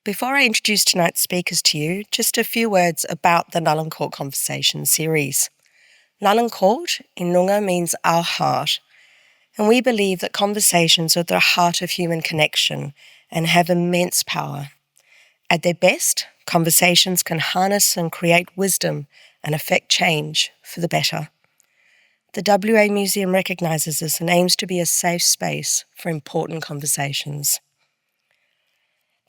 Before I introduce tonight's speakers to you, just a few words about the Ngalang Koort Conversations series. Ngalang Koort in Noongar means our heart, and we believe that conversations are at the heart of human connection and have immense power. At their best, conversations can harness and create wisdom and affect change for the better. The WA Museum recognises this and aims to be a safe space for important conversations.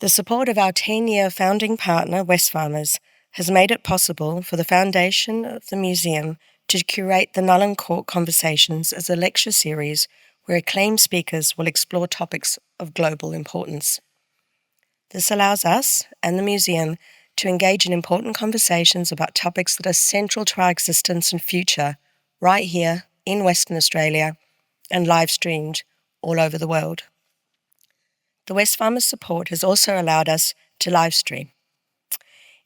The support of our 10-year founding partner, Wesfarmers, has made it possible for the foundation of the museum to curate the Ngalang Koort Conversations as a lecture series where acclaimed speakers will explore topics of global importance. This allows us and the museum to engage in important conversations about topics that are central to our existence and future, right here in Western Australia and live-streamed all over the world. The Wesfarmers support has also allowed us to live-stream.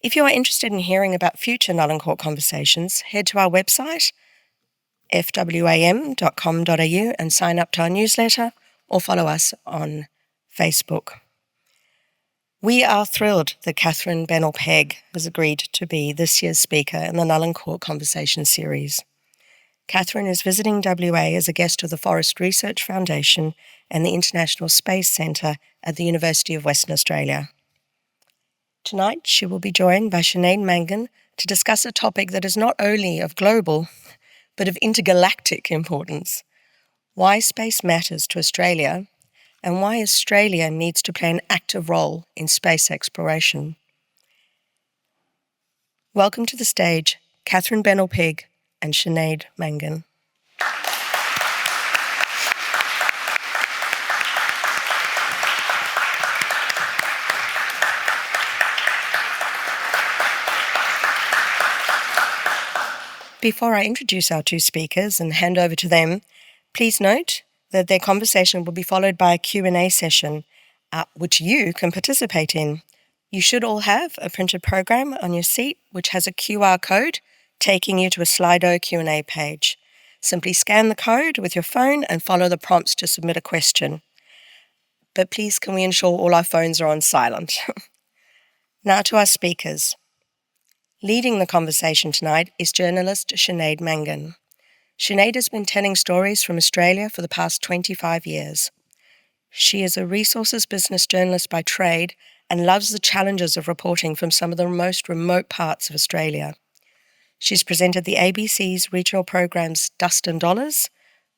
If you are interested in hearing about future Ngalang Koort Conversations, head to our website, fwam.com.au, and sign up to our newsletter or follow us on Facebook. We are thrilled that Katherine Bennell-Pegg has agreed to be this year's speaker in the Ngalang Koort Conversations series. Katherine is visiting WA as a guest of the Forrest Research Foundation and the International Space Centre at the University of Western Australia. Tonight, she will be joined by Sinéad Mangan to discuss a topic that is not only of global, but of intergalactic importance: why space matters to Australia and why Australia needs to play an active role in space exploration. Welcome to the stage, Katherine Bennell-Pegg and Sinéad Mangan. Before I introduce our two speakers and hand over to them, please note that their conversation will be followed by a Q&A session, which you can participate in. You should all have a printed program on your seat which has a QR code taking you to a Slido Q&A page. Simply scan the code with your phone and follow the prompts to submit a question. But please, can we ensure all our phones are on silent? Now to our speakers. Leading the conversation tonight is journalist Sinéad Mangan. Sinéad has been telling stories from Australia for the past 25 years. She is a resources business journalist by trade and loves the challenges of reporting from some of the most remote parts of Australia. She's presented the ABC's regional programs Dust and Dollars,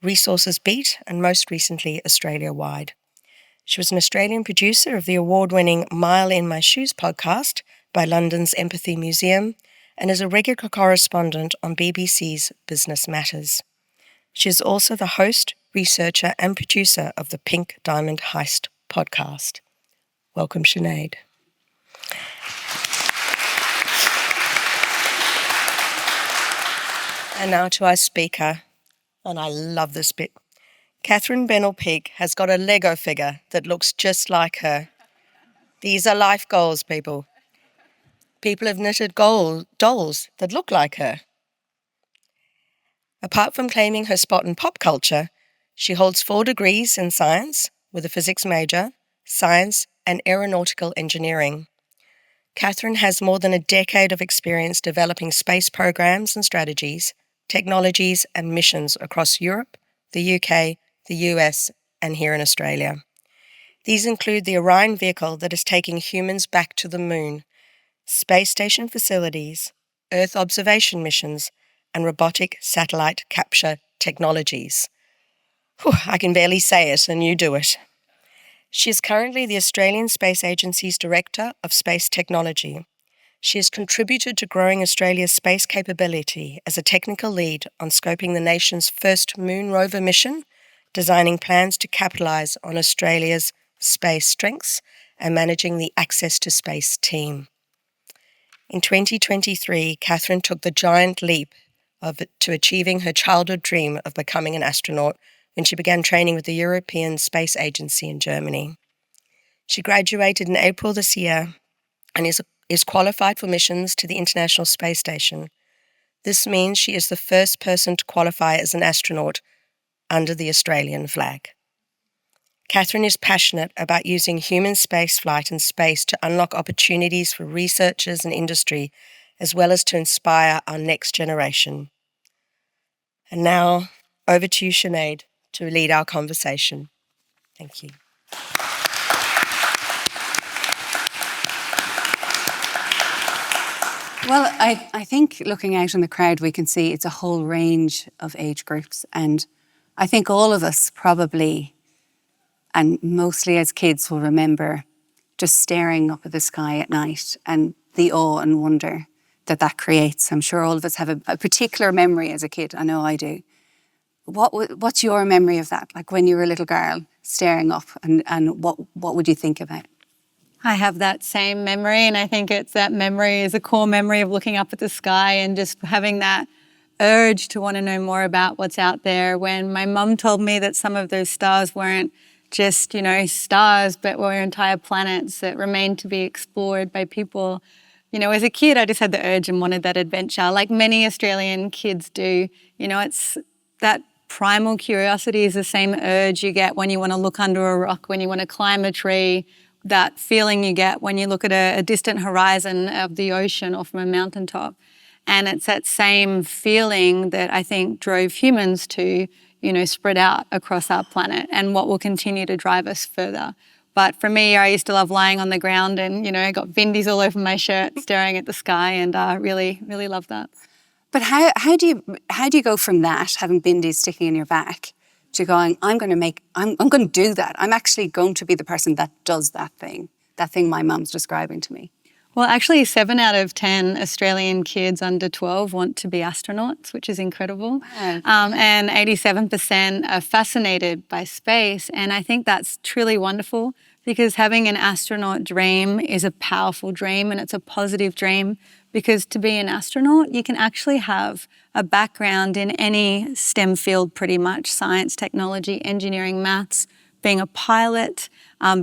Resources Beat, and most recently Australia-wide. She was an Australian producer of the award-winning Mile in My Shoes podcast by London's Empathy Museum and is a regular correspondent on BBC's Business Matters. She is also the host, researcher and producer of the Pink Diamond Heist podcast. Welcome, Sinéad. And now to our speaker, and I love this bit. Katherine Bennell-Pegg has got a Lego figure that looks just like her. These are life goals, people. People have knitted dolls that look like her. Apart from claiming her spot in pop culture, she holds 4 degrees in science with a physics major, science and aeronautical engineering. Katherine has more than a decade of experience developing space programs and strategies, technologies and missions across Europe, the UK, the US and here in Australia. These include the Orion vehicle that is taking humans back to the moon, space station facilities, Earth observation missions, and robotic satellite capture technologies. I can barely say it, and you do it. She is currently the Australian Space Agency's Director of Space Technology. She has contributed to growing Australia's space capability as a technical lead on scoping the nation's first moon rover mission, designing plans to capitalise on Australia's space strengths, and managing the Access to Space team. In 2023, Katherine took the giant leap to achieving her childhood dream of becoming an astronaut when she began training with the European Space Agency in Germany. She graduated in April this year and is qualified for missions to the International Space Station. This means she is the first person to qualify as an astronaut under the Australian flag. Katherine is passionate about using human spaceflight and space to unlock opportunities for researchers and industry, as well as to inspire our next generation. And now, over to you, Sinead, to lead our conversation. Thank you. Well, I think looking out in the crowd, we can see it's a whole range of age groups. And I think all of us probably, and mostly as kids, will remember just staring up at the sky at night and the awe and wonder that creates. I'm sure all of us have a particular memory as a kid. I know I do. What's your memory of that? Like when you were a little girl staring up, and what would you think about? I have that same memory, and I think that memory is a core memory of looking up at the sky and just having that urge to want to know more about what's out there. When my mum told me that some of those stars weren't just, stars, but were entire planets that remained to be explored by people. As a kid, I just had the urge and wanted that adventure, like many Australian kids do. It's that primal curiosity is the same urge you get when you want to look under a rock, when you want to climb a tree, that feeling you get when you look at a distant horizon of the ocean or from a mountaintop. And it's that same feeling that I think drove humans to, spread out across our planet, and what will continue to drive us further. But for me, I used to love lying on the ground and, I got bindis all over my shirt staring at the sky, and really, really love that. But how do you go from that, having bindis sticking in your back, to going, I'm going to do that. I'm actually going to be the person that does that thing my mum's describing to me. Well, actually, 7 out of 10 Australian kids under 12 want to be astronauts, which is incredible. Wow. And 87% are fascinated by space. And I think that's truly wonderful, because having an astronaut dream is a powerful dream, and it's a positive dream, because to be an astronaut, you can actually have a background in any STEM field pretty much: science, technology, engineering, maths, being a pilot,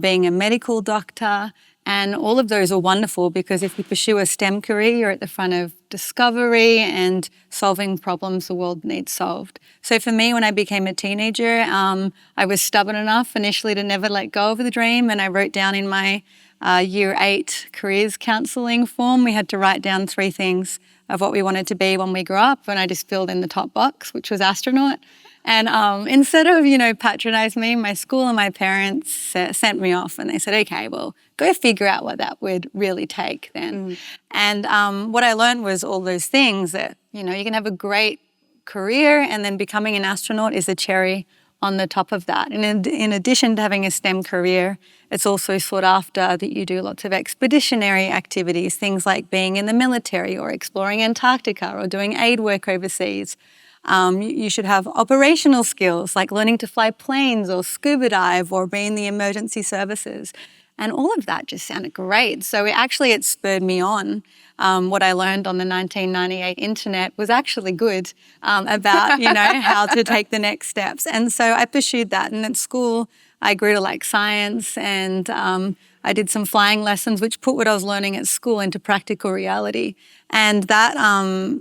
being a medical doctor. And all of those are wonderful, because if you pursue a STEM career, you're at the front of discovery and solving problems the world needs solved. So for me, when I became a teenager, I was stubborn enough initially to never let go of the dream. And I wrote down in my Year 8 careers counselling form, we had to write down 3 things of what we wanted to be when we grew up. And I just filled in the top box, which was astronaut. And instead of, patronise me, my school and my parents sent me off, and they said, okay, well, go figure out what that would really take then. And what I learned was all those things that, you can have a great career, and then becoming an astronaut is a cherry on the top of that. And in addition to having a STEM career, it's also sought after that you do lots of expeditionary activities, things like being in the military or exploring Antarctica or doing aid work overseas. You should have operational skills like learning to fly planes or scuba dive or be in the emergency services. And all of that just sounded great. So it spurred me on. What I learned on the 1998 internet was actually good about, how to take the next steps. And so I pursued that. And at school, I grew to like science, and I did some flying lessons, which put what I was learning at school into practical reality. And that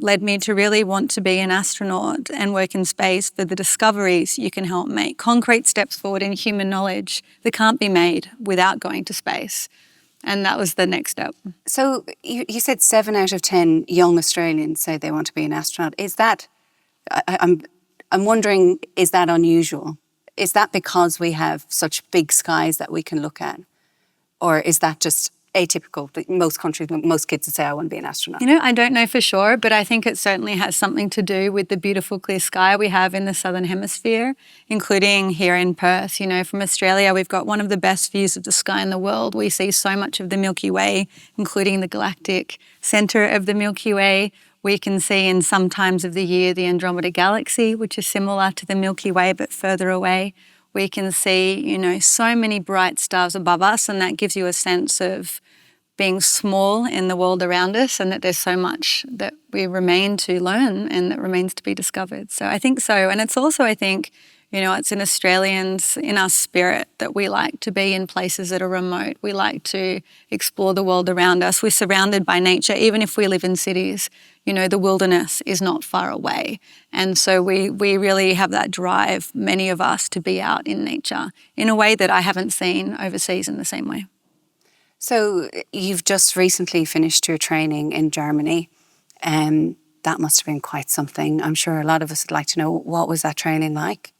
led me to really want to be an astronaut and work in space for the discoveries you can help make, concrete steps forward in human knowledge that can't be made without going to space. And that was the next step. So you said 7 out of 10 young Australians say they want to be an astronaut. Is that, I'm wondering, is that unusual? Is that because we have such big skies that we can look at? Or is that just atypical? Most countries, most kids would say, I want to be an astronaut. I don't know for sure, but I think it certainly has something to do with the beautiful clear sky we have in the Southern Hemisphere, including here in Perth. From Australia, we've got one of the best views of the sky in the world. We see so much of the Milky Way, including the galactic centre of the Milky Way. We can see in some times of the year the Andromeda Galaxy, which is similar to the Milky Way but further away. We can see, so many bright stars above us, and that gives you a sense of being small in the world around us, and that there's so much that we remain to learn and that remains to be discovered. So I think so. And it's also, I think, it's in Australians, in our spirit, that we like to be in places that are remote. We like to explore the world around us. We're surrounded by nature, even if we live in cities. the wilderness is not far away. And so we really have that drive, many of us, to be out in nature in a way that I haven't seen overseas in the same way. So you've just recently finished your training in Germany. That must have been quite something. I'm sure a lot of us would like to know, what was that training like?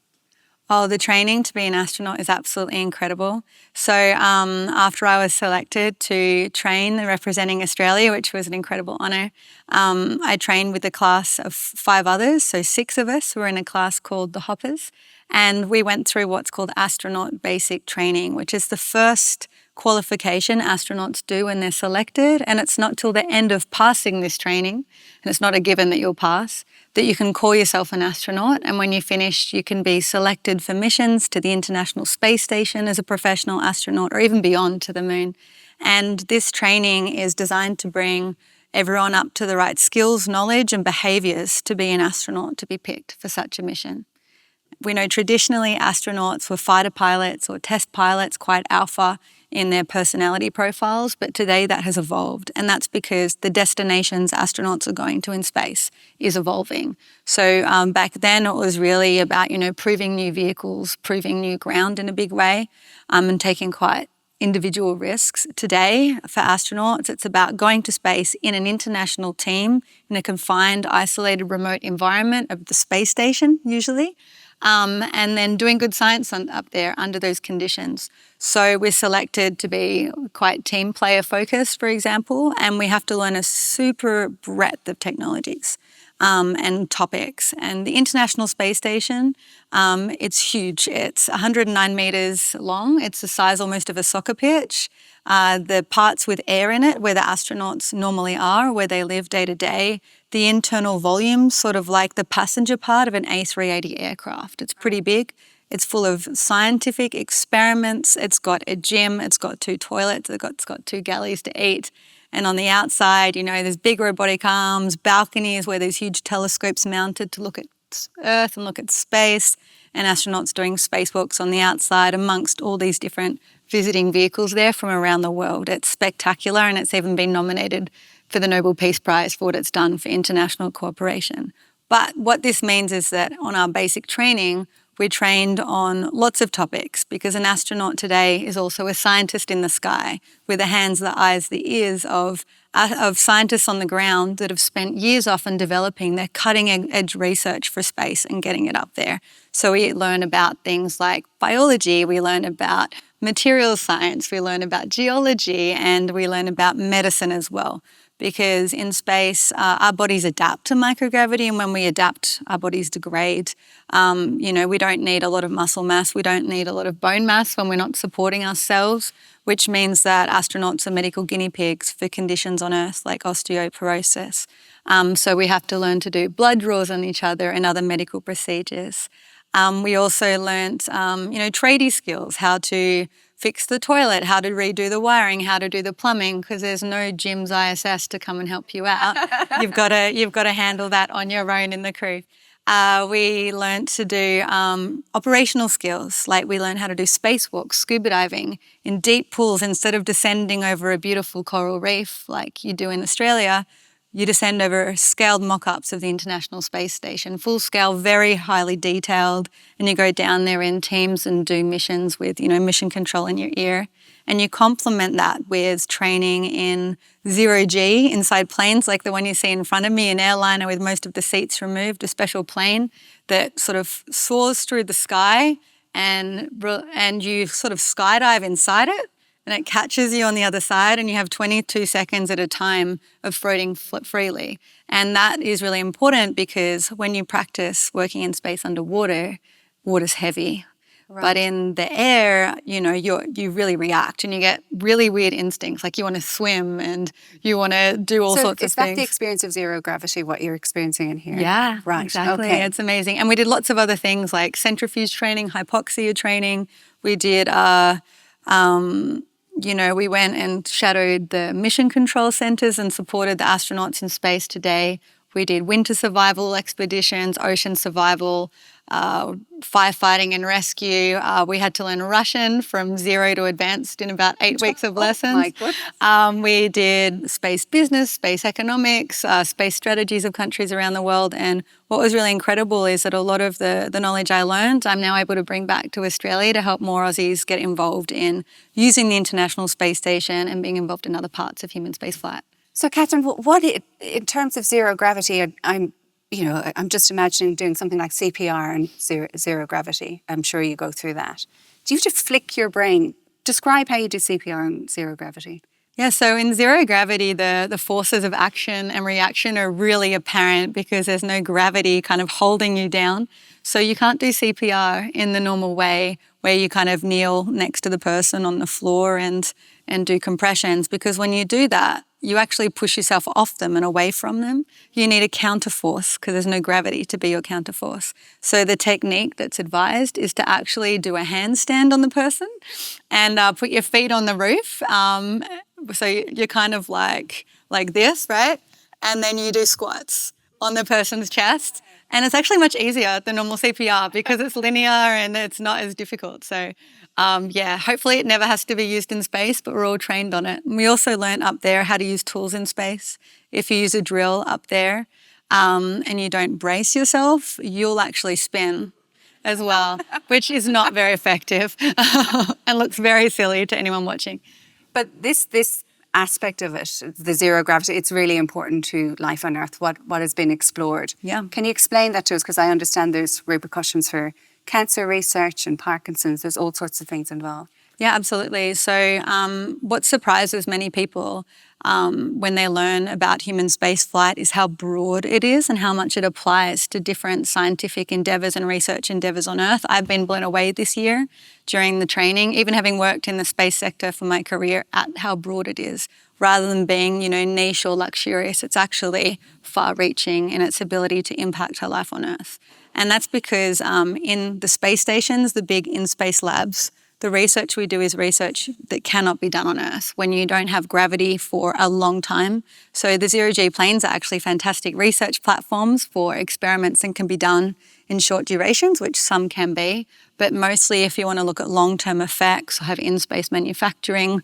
Oh, the training to be an astronaut is absolutely incredible. So after I was selected to train representing Australia, which was an incredible honour, I trained with a class of 5 others. So 6 of us were in a class called the Hoppers. And we went through what's called astronaut basic training, which is the first qualification astronauts do when they're selected. And it's not till the end of passing this training, and it's not a given that you'll pass, that you can call yourself an astronaut. And when you finish, you can be selected for missions to the International Space Station as a professional astronaut, or even beyond to the moon. And this training is designed to bring everyone up to the right skills, knowledge and behaviours to be an astronaut, to be picked for such a mission. We know traditionally astronauts were fighter pilots or test pilots, quite alpha in their personality profiles, but today that has evolved, and that's because the destinations astronauts are going to in space is evolving. So back then it was really about, proving new vehicles, proving new ground in a big way, and taking quite individual risks. Today, for astronauts, it's about going to space in an international team in a confined, isolated, remote environment of the space station, usually, and then doing good science up there under those conditions. So we're selected to be quite team player focused, for example, and we have to learn a super breadth of technologies and topics. And the International Space Station, it's huge. It's 109 metres long. It's the size almost of a soccer pitch. The parts with air in it, where the astronauts normally are, where they live day to day, the internal volume, sort of like the passenger part of an A380 aircraft. It's pretty big. It's full of scientific experiments. It's got a gym. It's got 2 toilets. It's got 2 galleys to eat. And on the outside, there's big robotic arms, balconies where there's huge telescopes mounted to look at Earth and look at space, and astronauts doing spacewalks on the outside amongst all these different visiting vehicles there from around the world. It's spectacular, and it's even been nominated for the Nobel Peace Prize for what it's done for international cooperation. But what this means is that on our basic training, we're trained on lots of topics, because an astronaut today is also a scientist in the sky, with the hands, the eyes, the ears of scientists on the ground that have spent years often developing their cutting-edge research for space and getting it up there. So we learn about things like biology, we learn about materials science, we learn about geology, and we learn about medicine as well. Because in space, our bodies adapt to microgravity, and when we adapt, our bodies degrade. We don't need a lot of muscle mass, we don't need a lot of bone mass when we're not supporting ourselves, which means that astronauts are medical guinea pigs for conditions on Earth like osteoporosis. So we have to learn to do blood draws on each other and other medical procedures. We also learnt, tradie skills, how to fix the toilet, how to redo the wiring, how to do the plumbing, because there's no GYMS ISS to come and help you out. You've got to handle that on your own in the crew. We learnt to do operational skills, like we learned how to do spacewalks, scuba diving in deep pools. Instead of descending over a beautiful coral reef like you do in Australia, you descend over scaled mock-ups of the International Space Station, full scale, very highly detailed, and you go down there in teams and do missions with, mission control in your ear. And you complement that with training in zero-G inside planes like the one you see in front of me, an airliner with most of the seats removed, a special plane that sort of soars through the sky, and you sort of skydive inside it, and it catches you on the other side, and you have 22 seconds at a time of floating freely. And that is really important, because when you practice working in space underwater, water's heavy. Right. But in the air, you really react, and you get really weird instincts, like you want to swim and you want to do all sorts of things. So is that the experience of zero gravity, what you're experiencing in here? Yeah, right. Exactly. Okay. It's amazing. And we did lots of other things like centrifuge training, hypoxia training. We did we went and shadowed the mission control centres and supported the astronauts in space today. We did winter survival expeditions, ocean survival, firefighting and rescue. We had to learn Russian from 0 to advanced in about 8 weeks of lessons. My goodness. We did space business, space economics, space strategies of countries around the world. And what was really incredible is that a lot of the knowledge I learned, I'm now able to bring back to Australia to help more Aussies get involved in using the International Space Station and being involved in other parts of human spaceflight. So, Katherine, in terms of zero gravity, I'm just imagining doing something like CPR and zero gravity. I'm sure you go through that. Do you have to flick your brain? Describe how you do CPR and zero gravity. Yeah, so in zero gravity, the forces of action and reaction are really apparent because there's no gravity kind of holding you down. So you can't do CPR in the normal way where you kind of kneel next to the person on the floor and do compressions, because when you do that, you actually push yourself off them and away from them. You need a counterforce because there's no gravity to be your counterforce. So the technique that's advised is to actually do a handstand on the person and put your feet on the roof. So you're kind of like this, right? And then you do squats on the person's chest. And it's actually much easier than normal CPR because it's linear and it's not as difficult. So hopefully it never has to be used in space, but we're all trained on it. And we also learned up there how to use tools in space. If you use a drill up there and you don't brace yourself, you'll actually spin as well, which is not very effective and looks very silly to anyone watching. But this aspect of it, the zero gravity, it's really important to life on Earth, what has been explored. Yeah. Can you explain that to us? Because I understand there's repercussions for cancer research and Parkinson's. There's all sorts of things involved. Yeah, absolutely. So what surprises many people when they learn about human spaceflight is how broad it is and how much it applies to different scientific endeavours and research endeavours on Earth. I've been blown away this year during the training, even having worked in the space sector for my career, at how broad it is. Rather than being, niche or luxurious, it's actually far-reaching in its ability to impact our life on Earth. And that's because in the space stations, the big in-space labs, the research we do is research that cannot be done on Earth when you don't have gravity for a long time. So the zero-G planes are actually fantastic research platforms for experiments and can be done in short durations, which some can be. But mostly if you want to look at long-term effects or have in-space manufacturing,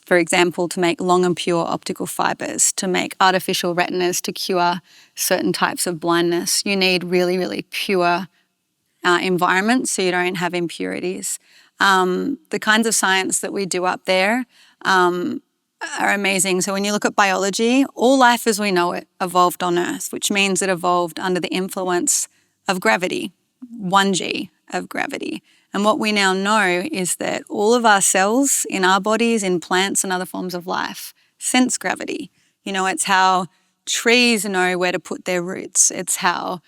for example, to make long and pure optical fibres, to make artificial retinas to cure certain types of blindness, you need really, really pure environments so you don't have impurities. The kinds of science that we do up there are amazing. So when you look at biology, all life as we know it evolved on Earth, which means it evolved under the influence of gravity, 1G of gravity. And what we now know is that all of our cells in our bodies, in plants and other forms of life, sense gravity. It's how trees know where to put their roots. It's how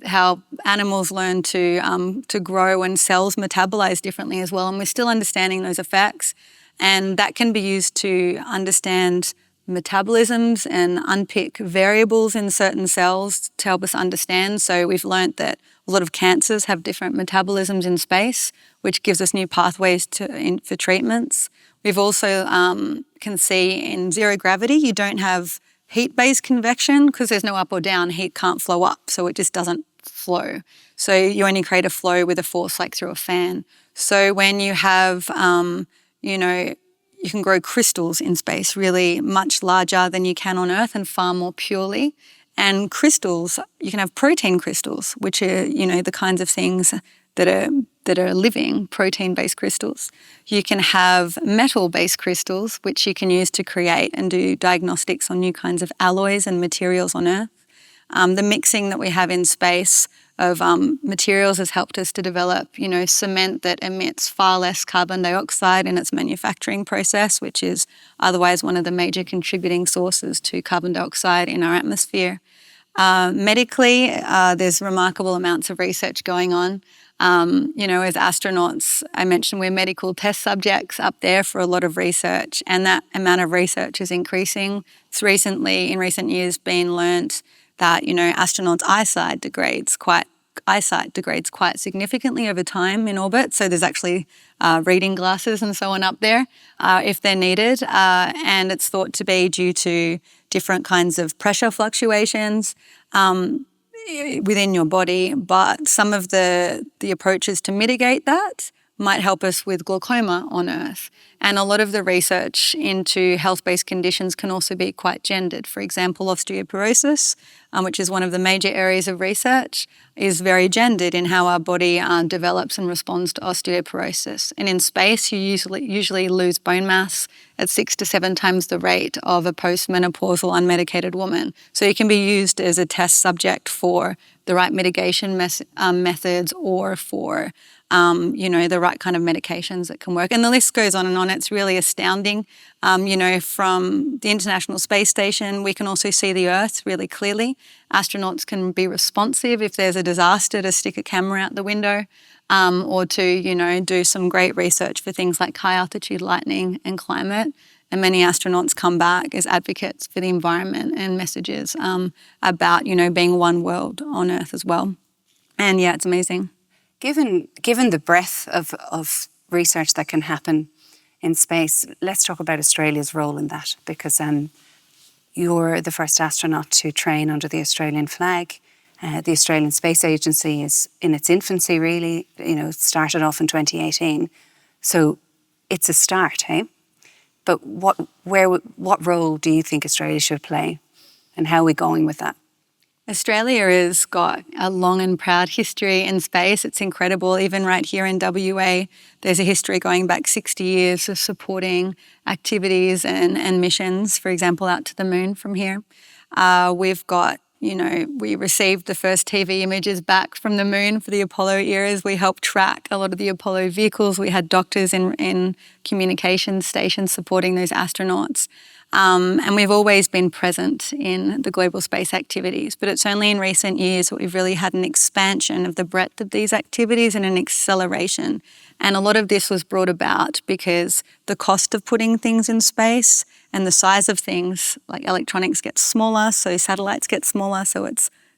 how animals learn to grow and cells metabolize differently as well. And we're still understanding those effects. And that can be used to understand metabolisms and unpick variables in certain cells to help us understand. So we've learnt that a lot of cancers have different metabolisms in space, which gives us new pathways for treatments. We've also can see in zero gravity, you don't have heat-based convection because there's no up or down. Heat can't flow up, so it just doesn't flow. So you only create a flow with a force like through a fan. So when you have, you can grow crystals in space really much larger than you can on Earth and far more purely. And crystals, you can have protein crystals, which are, the kinds of things that are living, protein-based crystals. You can have metal-based crystals, which you can use to create and do diagnostics on new kinds of alloys and materials on Earth. The mixing that we have in space of materials has helped us to develop, cement that emits far less carbon dioxide in its manufacturing process, which is otherwise one of the major contributing sources to carbon dioxide in our atmosphere. Medically, there's remarkable amounts of research going on. As astronauts, I mentioned we're medical test subjects up there for a lot of research, and that amount of research is increasing. It's in recent years, been learnt that, astronauts' eyesight degrades quite significantly over time in orbit. So there's actually reading glasses and so on up there if they're needed. And it's thought to be due to different kinds of pressure fluctuations. within your body, but some of the approaches to mitigate that might help us with glaucoma on Earth. And a lot of the research into health-based conditions can also be quite gendered. For example, osteoporosis, which is one of the major areas of research, is very gendered in how our body develops and responds to osteoporosis. And in space, you usually lose bone mass at 6 to 7 times the rate of a postmenopausal unmedicated woman. So you can be used as a test subject for the right mitigation methods or for the right kind of medications that can work. And the list goes on and on. It's really astounding. From the International Space Station, we can also see the Earth really clearly. Astronauts can be responsive if there's a disaster to stick a camera out the window, or to, do some great research for things like high altitude lightning and climate. And many astronauts come back as advocates for the environment and messages about, being one world on Earth as well. And yeah, it's amazing. Given the breadth of research that can happen in space, let's talk about Australia's role in that, because you're the first astronaut to train under the Australian flag. The Australian Space Agency is in its infancy, really. It started off in 2018. So it's a start, hey? But what role do you think Australia should play, and how are we going with that? Australia has got a long and proud history in space. It's incredible. Even right here in WA, there's a history going back 60 years of supporting activities and missions, for example, out to the moon from here. We've got, we received the first TV images back from the moon for the Apollo eras. We helped track a lot of the Apollo vehicles. We had doctors in communications stations supporting those astronauts. And we've always been present in the global space activities, but it's only in recent years that we've really had an expansion of the breadth of these activities and an acceleration. And a lot of this was brought about because the cost of putting things in space and the size of things, like electronics, gets smaller, so satellites get smaller, so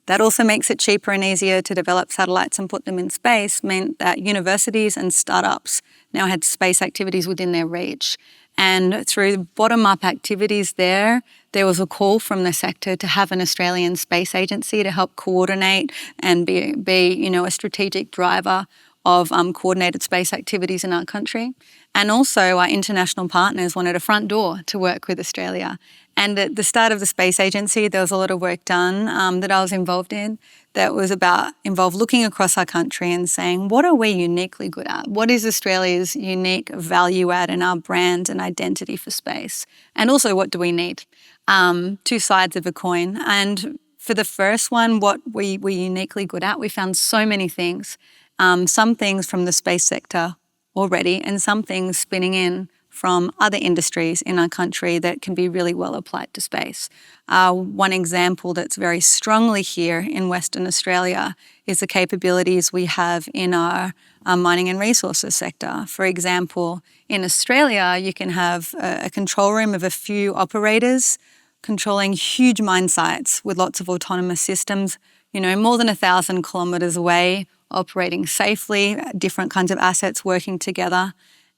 that also makes it cheaper and easier to develop satellites and put them in space, meant that universities and startups now had space activities within their reach. And through bottom-up activities there was a call from the sector to have an Australian space agency to help coordinate and be a strategic driver of coordinated space activities in our country. And also our international partners wanted a front door to work with Australia. And at the start of the space agency, there was a lot of work done that I was involved in that was involved looking across our country and saying, what are we uniquely good at? What is Australia's unique value add in our brand and identity for space? And also, what do we need? Two sides of a coin. And for the first one, what we're uniquely good at, we found so many things. Some things from the space sector already, and some things spinning in from other industries in our country that can be really well applied to space. One example that's very strongly here in Western Australia is the capabilities we have in our mining and resources sector. For example, in Australia, you can have a control room of a few operators controlling huge mine sites with lots of autonomous systems, more than 1,000 kilometres away, operating safely, different kinds of assets working together.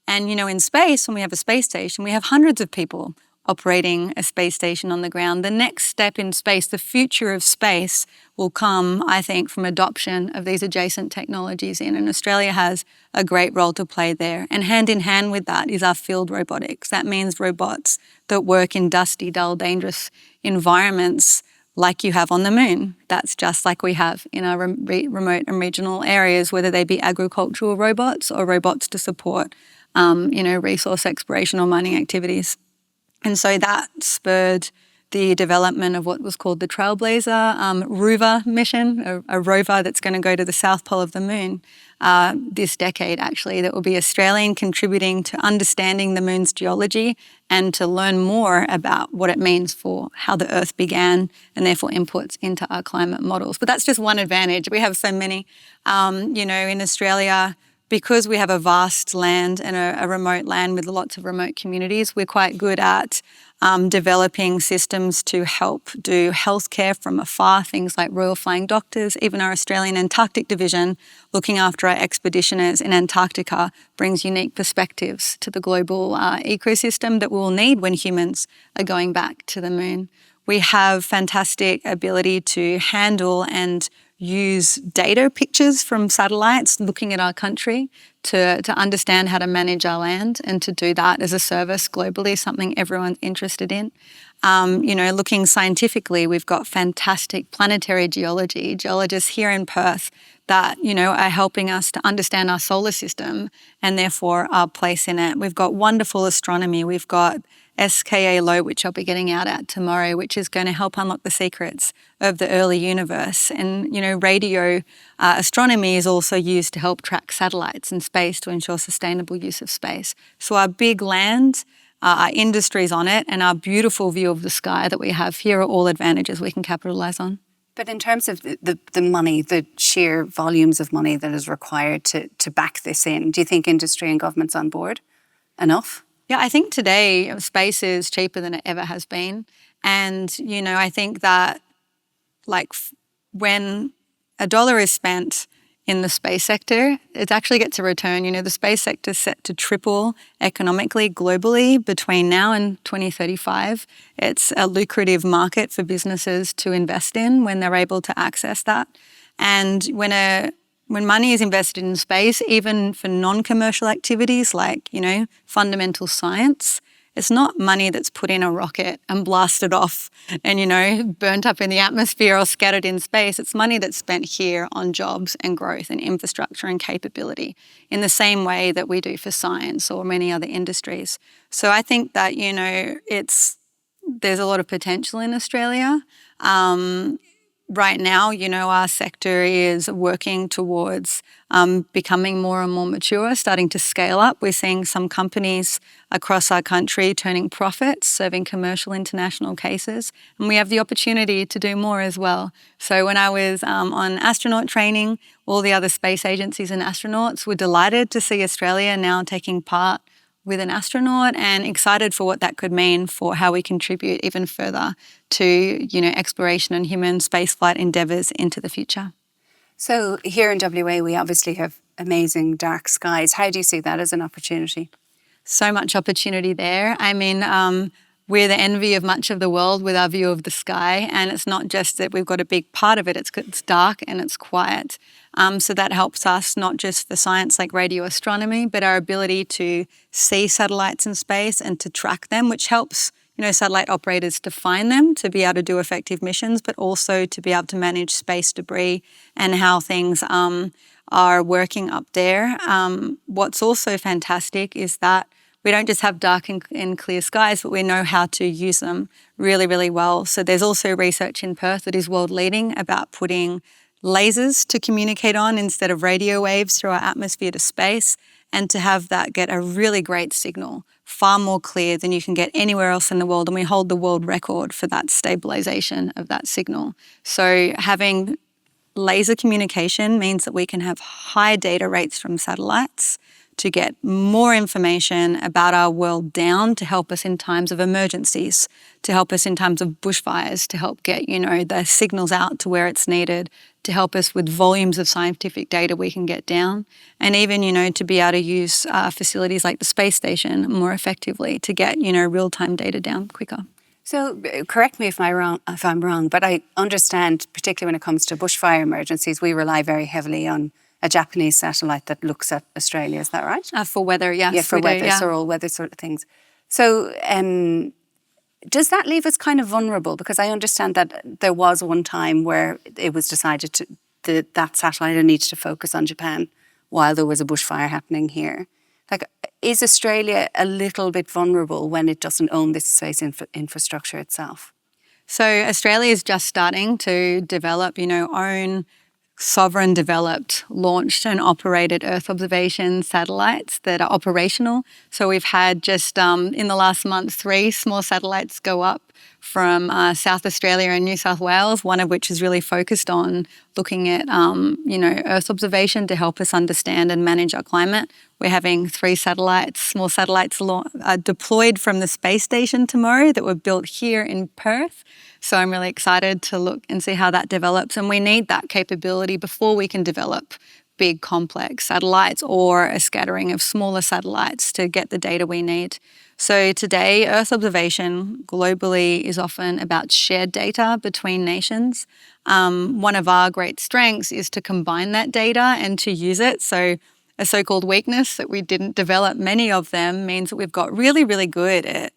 And, in space, when we have a space station, we have hundreds of people operating a space station on the ground. The next step in space, the future of space, will come, I think, from adoption of these adjacent technologies in. And Australia has a great role to play there. And hand in hand with that is our field robotics. That means robots that work in dusty, dull, dangerous environments like you have on the moon. That's just like we have in our remote and regional areas, whether they be agricultural robots or robots to support resource exploration or mining activities. And so that spurred the development of what was called the Trailblazer rover mission, a rover that's going to go to the south pole of the moon this decade, actually, that will be Australian, contributing to understanding the moon's geology and to learn more about what it means for how the Earth began and therefore inputs into our climate models. But that's just one advantage. We have so many, in Australia. Because we have a vast land and a remote land with lots of remote communities, we're quite good at developing systems to help do healthcare from afar, things like Royal Flying Doctors. Even our Australian Antarctic Division, looking after our expeditioners in Antarctica, brings unique perspectives to the global ecosystem that we'll need when humans are going back to the moon. We have fantastic ability to handle and use data pictures from satellites looking at our country to understand how to manage our land, and to do that as a service globally, something everyone's interested in. Looking scientifically, we've got fantastic planetary geology, geologists here in Perth that, are helping us to understand our solar system and therefore our place in it. We've got wonderful astronomy. We've got SKA Low, which I'll be getting out at tomorrow, which is going to help unlock the secrets of the early universe. And, radio astronomy is also used to help track satellites in space to ensure sustainable use of space. So our big land, our industries on it, and our beautiful view of the sky that we have here are all advantages we can capitalise on. But in terms of the money, the sheer volumes of money that is required to back this in, do you think industry and government's on board enough? Yeah, I think today space is cheaper than it ever has been. And, I think that when $1 is spent in the space sector, it actually gets a return. The space sector is set to triple economically globally between now and 2035. It's a lucrative market for businesses to invest in when they're able to access that. And when money is invested in space, even for non-commercial activities like, fundamental science, it's not money that's put in a rocket and blasted off and, burnt up in the atmosphere or scattered in space. It's money that's spent here on jobs and growth and infrastructure and capability in the same way that we do for science or many other industries. So I think that, there's a lot of potential in Australia. Right now, our sector is working towards becoming more and more mature, starting to scale up. We're seeing some companies across our country turning profits, serving commercial international cases, and we have the opportunity to do more as well. So when I was on astronaut training, all the other space agencies and astronauts were delighted to see Australia now taking part with an astronaut, and excited for what that could mean for how we contribute even further to, exploration and human spaceflight endeavours into the future. So here in WA, we obviously have amazing dark skies. How do you see that as an opportunity? So much opportunity there. I mean, we're the envy of much of the world with our view of the sky, and it's not just that we've got a big part of it, it's dark and it's quiet. So that helps us, not just for science like radio astronomy, but our ability to see satellites in space and to track them, which helps, satellite operators to find them, to be able to do effective missions, but also to be able to manage space debris and how things are working up there. What's also fantastic is that we don't just have dark and clear skies, but we know how to use them really, really well. So there's also research in Perth that is world leading about putting lasers to communicate on instead of radio waves through our atmosphere to space, and to have that get a really great signal, far more clear than you can get anywhere else in the world. And we hold the world record for that stabilization of that signal. So having laser communication means that we can have high data rates from satellites to get more information about our world down, to help us in times of emergencies, to help us in times of bushfires, to help get, the signals out to where it's needed, to help us with volumes of scientific data we can get down, and even, to be able to use facilities like the space station more effectively to get, real-time data down quicker. So correct me if I'm wrong, but I understand, particularly when it comes to bushfire emergencies, we rely very heavily on a Japanese satellite that looks at Australia. Is that right? For weather, yes. Yeah, for weather, so all weather sort of things. So does that leave us kind of vulnerable? Because I understand that there was one time where it was decided that satellite needed to focus on Japan while there was a bushfire happening here. Is Australia a little bit vulnerable when it doesn't own this space infrastructure itself? So Australia is just starting to develop, own sovereign developed, launched and operated Earth observation satellites that are operational. So we've had just in the last month 3 small satellites go up from South Australia and New South Wales, one of which is really focused on looking at Earth observation to help us understand and manage our climate. We're having 3 satellites, small satellites deployed from the space station tomorrow that were built here in Perth. So I'm really excited to look and see how that develops. And we need that capability before we can develop big complex satellites or a scattering of smaller satellites to get the data we need. So today, Earth observation globally is often about shared data between nations. One of our great strengths is to combine that data and to use it. So a so-called weakness that we didn't develop many of them means that we've got really, really good at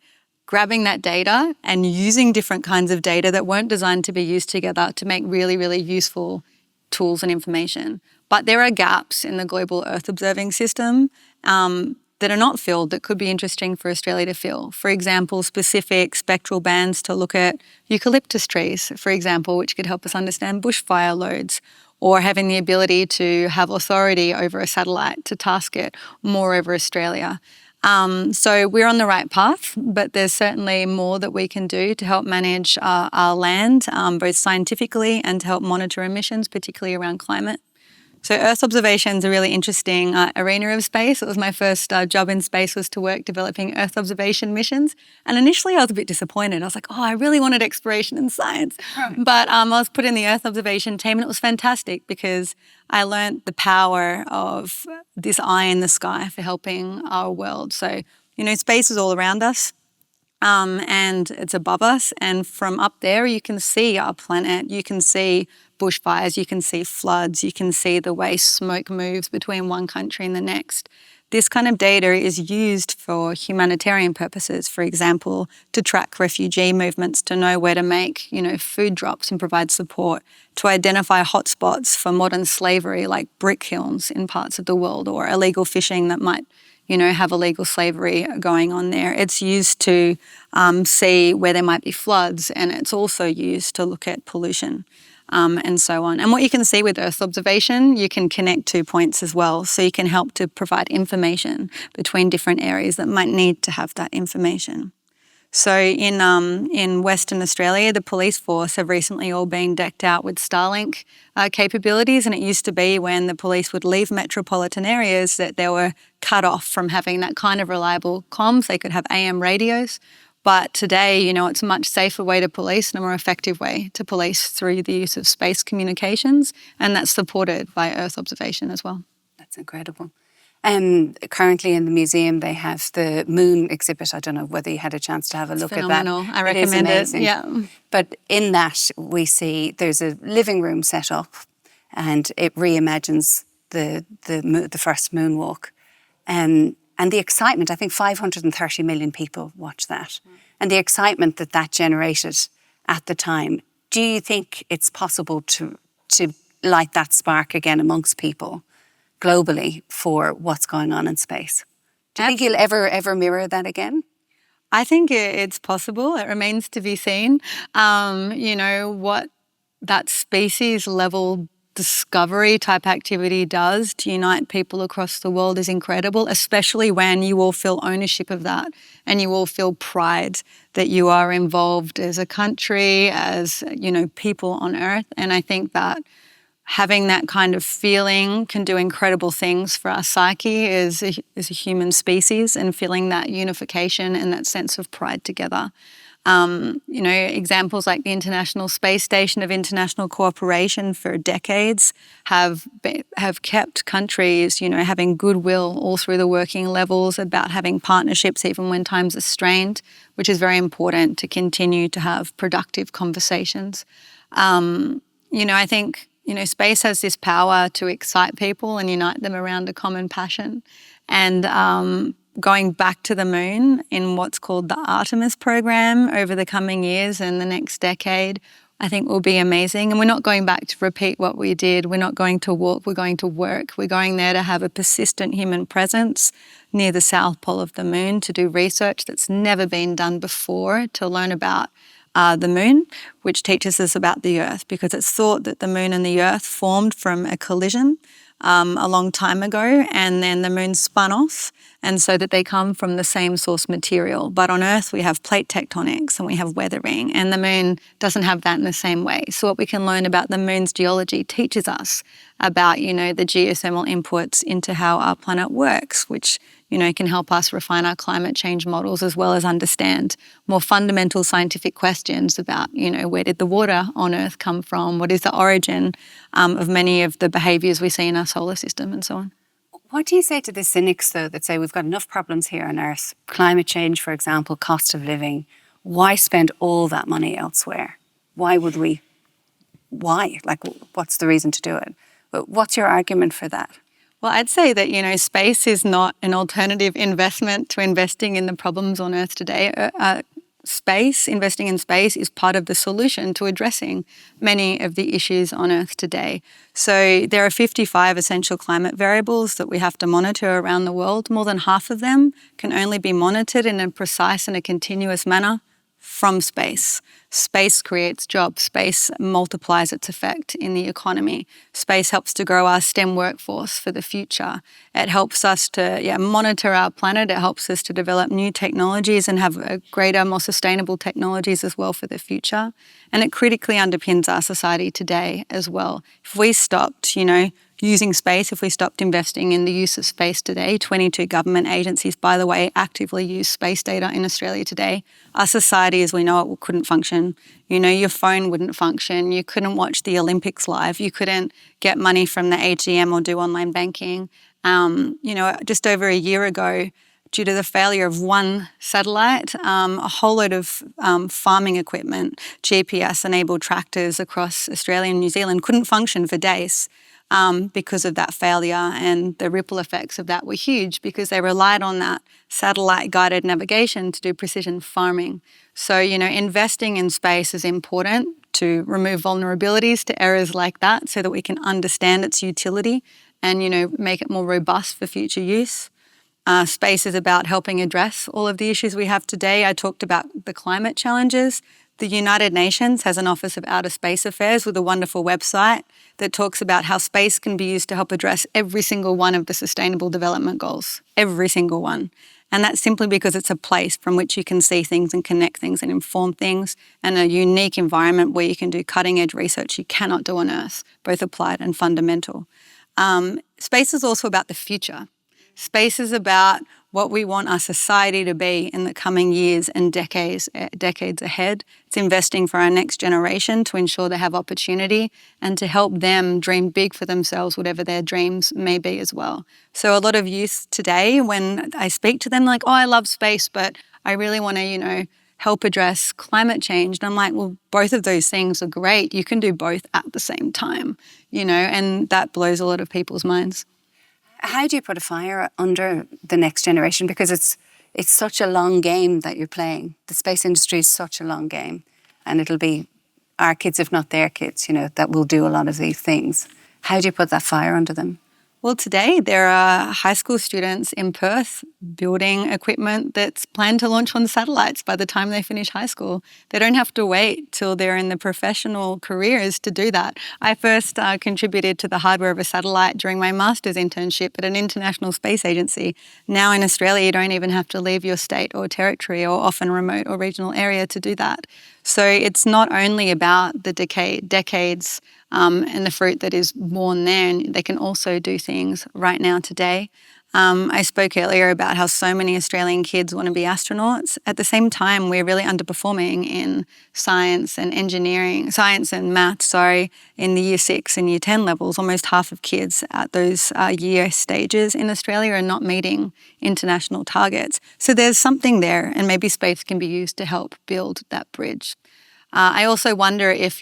grabbing that data and using different kinds of data that weren't designed to be used together to make really, really useful tools and information. But there are gaps in the global Earth observing system that are not filled that could be interesting for Australia to fill. For example, specific spectral bands to look at eucalyptus trees, for example, which could help us understand bushfire loads, or having the ability to have authority over a satellite to task it more over Australia. So we're on the right path, but there's certainly more that we can do to help manage our land, both scientifically and to help monitor emissions, particularly around climate. So Earth observation is a really interesting arena of space. It was my first job in space, was to work developing Earth observation missions. And initially I was a bit disappointed. I was like, I really wanted exploration and science. Right. But I was put in the Earth observation team, and it was fantastic because I learned the power of this eye in the sky for helping our world. So, space is all around us. And it's above us, and from up there you can see our planet, you can see bushfires, you can see floods, you can see the way smoke moves between one country and the next. This kind of data is used for humanitarian purposes, for example, to track refugee movements, to know where to make, food drops and provide support, to identify hotspots for modern slavery like brick kilns in parts of the world, or illegal fishing that might have illegal slavery going on there. It's used to see where there might be floods, and it's also used to look at pollution and so on. And what you can see with Earth observation, you can connect 2 points as well. So you can help to provide information between different areas that might need to have that information. So in Western Australia, the police force have recently all been decked out with Starlink capabilities, and it used to be when the police would leave metropolitan areas that they were cut off from having that kind of reliable comms. They could have AM radios, but today, it's a much safer way to police and a more effective way to police through the use of space communications, and that's supported by Earth observation as well. That's incredible. Currently in the museum, they have the moon exhibit. I don't know whether you had a chance to have a look at that. I recommend it. Yeah. But in that, we see there's a living room set up, and it reimagines the first moonwalk. And the excitement, I think 530 million people watched that. And the excitement that generated at the time. Do you think it's possible to light that spark again amongst people globally for what's going on in space? Do you think you'll ever mirror that again? I think it's possible. It remains to be seen. What that species level discovery type activity does to unite people across the world is incredible, especially when you all feel ownership of that and you all feel pride that you are involved as a country, as, people on Earth. And I think that having that kind of feeling can do incredible things for our psyche as a human species, and feeling that unification and that sense of pride together. Examples like the International Space Station of international cooperation for decades have kept countries, having goodwill all through the working levels, about having partnerships even when times are strained, which is very important to continue to have productive conversations. I think space has this power to excite people and unite them around a common passion. And going back to the moon in what's called the Artemis program over the coming years and the next decade, I think will be amazing. And we're not going back to repeat what we did. We're not going to walk, we're going to work. We're going there to have a persistent human presence near the south pole of the moon, to do research that's never been done before, to learn about the moon, which teaches us about the Earth, because it's thought that the moon and the Earth formed from a collision a long time ago, and then the moon spun off, and so that they come from the same source material. But on Earth, we have plate tectonics and we have weathering, and the moon doesn't have that in the same way. So what we can learn about the moon's geology teaches us about, the geothermal inputs into how our planet works, which, can help us refine our climate change models as well as understand more fundamental scientific questions about, where did the water on Earth come from? What is the origin of many of the behaviours we see in our solar system and so on? What do you say to the cynics, though, that say we've got enough problems here on Earth? Climate change, for example, cost of living. Why spend all that money elsewhere? Why would we? Why? Like, what's the reason to do it? But what's your argument for that? Well, I'd say that, space is not an alternative investment to investing in the problems on Earth today. Investing in space is part of the solution to addressing many of the issues on Earth today. So there are 55 essential climate variables that we have to monitor around the world. More than half of them can only be monitored in a precise and a continuous manner from space. Space creates jobs. Space multiplies its effect in the economy. Space helps to grow our STEM workforce for the future. It helps us to monitor our planet. It helps us to develop new technologies and have a greater, more sustainable technologies as well for the future. And it critically underpins our society today as well. If we stopped, using space, if we stopped investing in the use of space today, 22 government agencies, by the way, actively use space data in Australia today. Our society as we know it couldn't function. Your phone wouldn't function. You couldn't watch the Olympics live. You couldn't get money from the ATM or do online banking. Just over a year ago, due to the failure of one satellite, a whole load of farming equipment, GPS-enabled tractors across Australia and New Zealand couldn't function for days. Because of that failure, and the ripple effects of that were huge because they relied on that satellite-guided navigation to do precision farming. So, investing in space is important to remove vulnerabilities to errors like that so that we can understand its utility and, make it more robust for future use. Space is about helping address all of the issues we have today. I talked about the climate challenges. The United Nations has an Office of Outer Space Affairs with a wonderful website that talks about how space can be used to help address every single one of the Sustainable Development Goals, every single one. And that's simply because it's a place from which you can see things and connect things and inform things, and a unique environment where you can do cutting-edge research you cannot do on Earth, both applied and fundamental. Space is also about the future. Space is about what we want our society to be in the coming years and decades ahead. It's investing for our next generation to ensure they have opportunity and to help them dream big for themselves, whatever their dreams may be as well. So a lot of youth today, when I speak to them, like, I love space, but I really want to, help address climate change. And I'm like, well, both of those things are great. You can do both at the same time, and that blows a lot of people's minds. How do you put a fire under the next generation? Because it's such a long game that you're playing. The space industry is such a long game. And it'll be our kids, if not their kids, that will do a lot of these things. How do you put that fire under them? Well, today there are high school students in Perth building equipment that's planned to launch on satellites by the time they finish high school. They don't have to wait till they're in the professional careers to do that. I first contributed to the hardware of a satellite during my master's internship at an international space agency. Now in Australia, you don't even have to leave your state or territory or often remote or regional area to do that. So it's not only about the decades and the fruit that is born there, and they can also do things right now today. I spoke earlier about how so many Australian kids want to be astronauts. At the same time, we're really underperforming in science and maths, in the year 6 and year 10 levels. Almost half of kids at those year stages in Australia are not meeting international targets. So there's something there, and maybe space can be used to help build that bridge. I also wonder if,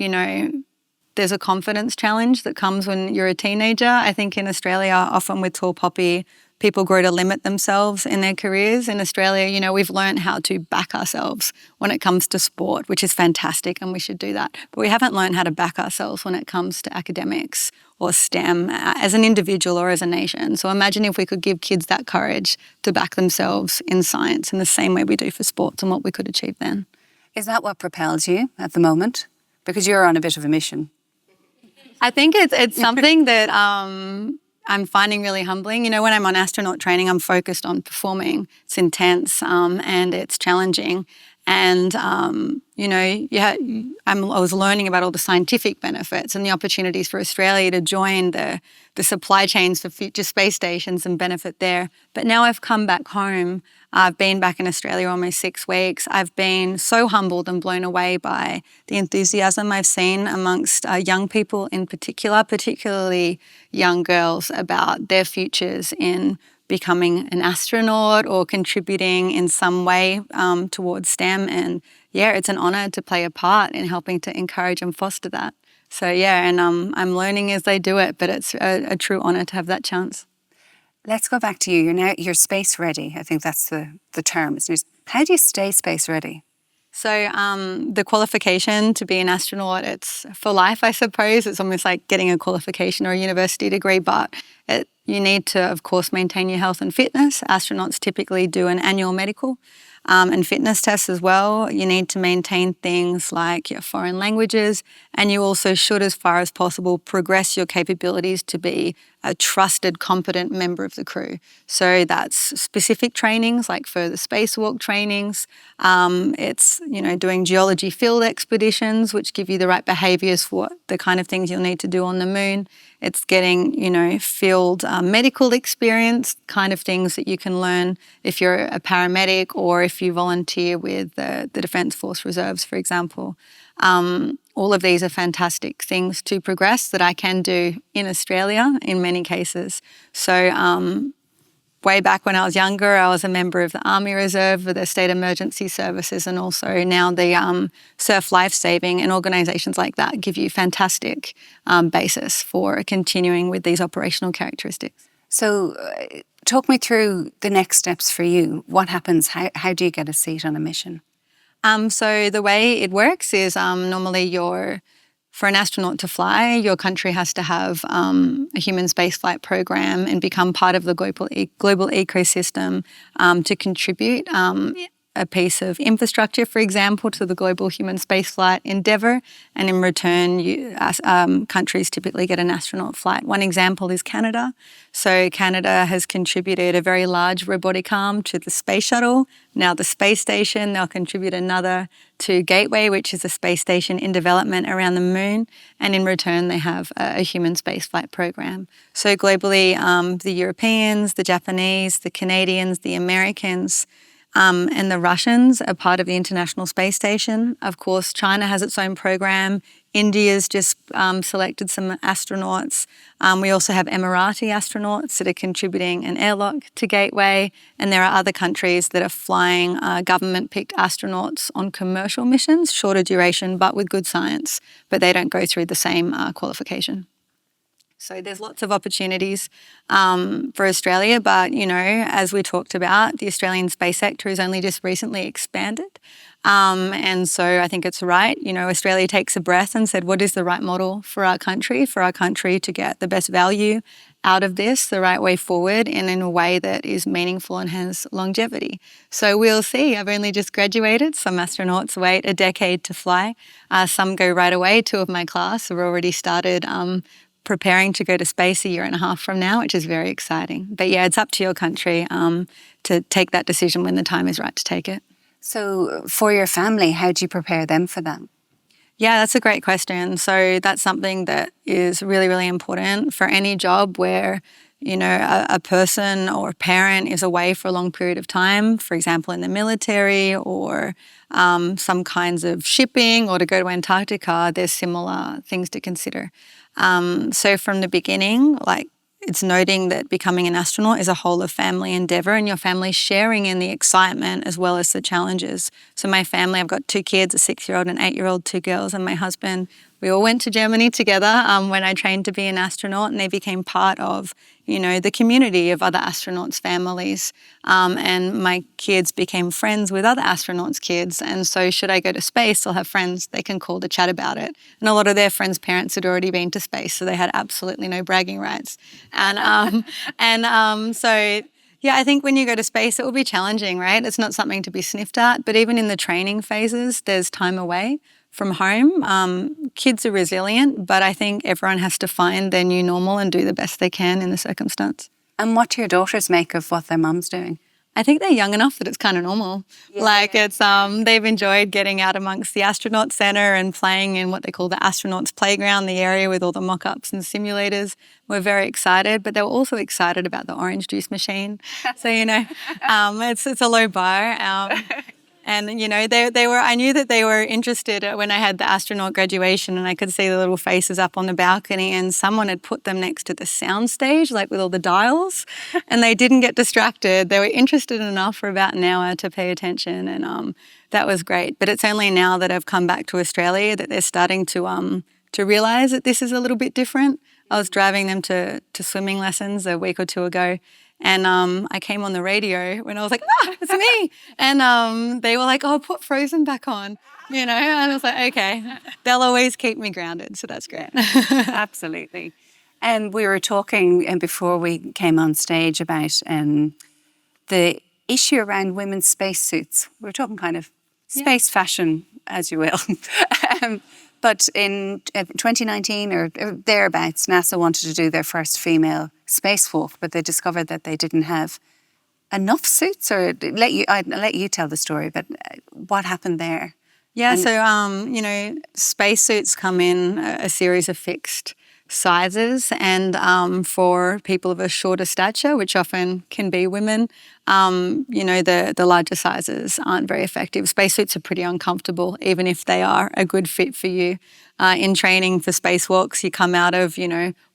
there's a confidence challenge that comes when you're a teenager. I think in Australia, often with tall poppy, people grow to limit themselves in their careers. In Australia, we've learned how to back ourselves when it comes to sport, which is fantastic, and we should do that. But we haven't learned how to back ourselves when it comes to academics or STEM as an individual or as a nation. So imagine if we could give kids that courage to back themselves in science in the same way we do for sports, and what we could achieve then. Is that what propels you at the moment? Because you're on a bit of a mission. I think it's something that I'm finding really humbling. When I'm on astronaut training, I'm focused on performing. It's intense and it's challenging. And, I was learning about all the scientific benefits and the opportunities for Australia to join the supply chains for future space stations and benefit there. But now I've come back home. I've been back in Australia almost 6 weeks. I've been so humbled and blown away by the enthusiasm I've seen amongst young people in particular, particularly young girls, about their futures in becoming an astronaut or contributing in some way towards STEM. And yeah, it's an honour to play a part in helping to encourage and foster that. So yeah, and I'm learning as they do it, but it's a true honour to have that chance. Let's go back to you. You're space ready. I think that's the term. How do you stay space ready? So the qualification to be an astronaut, it's for life, I suppose. It's almost like getting a qualification or a university degree, but you need to, of course, maintain your health and fitness. Astronauts typically do an annual medical and fitness tests as well. You need to maintain things like your foreign languages, and you also should, as far as possible, progress your capabilities to be a trusted, competent member of the crew. So that's specific trainings like further spacewalk trainings. It's doing geology field expeditions, which give you the right behaviours for the kind of things you'll need to do on the moon. It's getting field medical experience, kind of things that you can learn if you're a paramedic or if you volunteer with the Defence Force Reserves, for example. All of these are fantastic things to progress that I can do in Australia in many cases. So way back when I was younger, I was a member of the Army Reserve, the State Emergency Services, and also now the Surf Lifesaving, and organisations like that give you fantastic basis for continuing with these operational characteristics. So talk me through the next steps for you. What happens? How do you get a seat on a mission? So the way it works is normally for an astronaut to fly, your country has to have a human spaceflight program and become part of the global ecosystem to contribute a piece of infrastructure, for example, to the global human spaceflight endeavour. And in return, countries typically get an astronaut flight. One example is Canada. So Canada has contributed a very large robotic arm to the space shuttle. Now the space station, they'll contribute another to Gateway, which is a space station in development around the moon. And in return, they have a human spaceflight program. So globally, the Europeans, the Japanese, the Canadians, the Americans, and the Russians are part of the International Space Station. Of course, China has its own program. India's just selected some astronauts. We also have Emirati astronauts that are contributing an airlock to Gateway. And there are other countries that are flying government-picked astronauts on commercial missions, shorter duration, but with good science. But they don't go through the same qualification. So there's lots of opportunities for Australia, but, as we talked about, the Australian space sector has only just recently expanded. And so I think it's right. Australia takes a breath and said, what is the right model for our country to get the best value out of this, the right way forward, and in a way that is meaningful and has longevity. So we'll see. I've only just graduated. Some astronauts wait a decade to fly. Some go right away. 2 of my class have already started preparing to go to space a year and a half from now, which is very exciting. But yeah, it's up to your country to take that decision when the time is right to take it. So for your family, how do you prepare them for that? Yeah, that's a great question. So that's something that is really, really important for any job where, a person or a parent is away for a long period of time, for example, in the military or some kinds of shipping or to go to Antarctica. There's similar things to consider. So from the beginning, it's noting that becoming an astronaut is a whole of family endeavour and your family sharing in the excitement as well as the challenges. So my family, I've got 2 kids, a 6-year-old and an 8-year-old, 2 girls, and my husband. We all went to Germany together when I trained to be an astronaut, and they became part of, the community of other astronauts' families. And my kids became friends with other astronauts' kids. And so should I go to space, they'll have friends they can call to chat about it. And a lot of their friends' parents had already been to space, so they had absolutely no bragging rights. So yeah, I think when you go to space, it will be challenging, right? It's not something to be sniffed at. But even in the training phases, there's time away from home. Kids are resilient, but I think everyone has to find their new normal and do the best they can in the circumstance. And what do your daughters make of what their mum's doing? I think they're young enough that it's kind of normal. Yeah. Like it's they've enjoyed getting out amongst the astronaut center and playing in what they call the astronauts playground, the area with all the mock-ups and simulators. We're very excited, but they were also excited about the orange juice machine. So it's a low bar. And, they were, I knew that they were interested when I had the astronaut graduation, and I could see the little faces up on the balcony, and someone had put them next to the sound stage, like with all the dials, and they didn't get distracted. They were interested enough for about an hour to pay attention, and that was great. But it's only now that I've come back to Australia that they're starting to realise that this is a little bit different. I was driving them to swimming lessons a week or two ago, and I came on the radio when I was like, it's me. And they were like, oh, put Frozen back on, And I was like, okay, they'll always keep me grounded. So that's great. Absolutely. And we were talking before we came on stage about the issue around women's spacesuits. We were talking kind of space fashion, as you will. But in 2019 or thereabouts, NASA wanted to do their first female spacewalk, but they discovered that they didn't have enough suits. Or I'd let you tell the story, but what happened there? Yeah, so spacesuits come in a series of fixed sizes, and for people of a shorter stature, which often can be women, the larger sizes aren't very effective. Spacesuits are pretty uncomfortable, even if they are a good fit for you. In training for spacewalks, you come out of,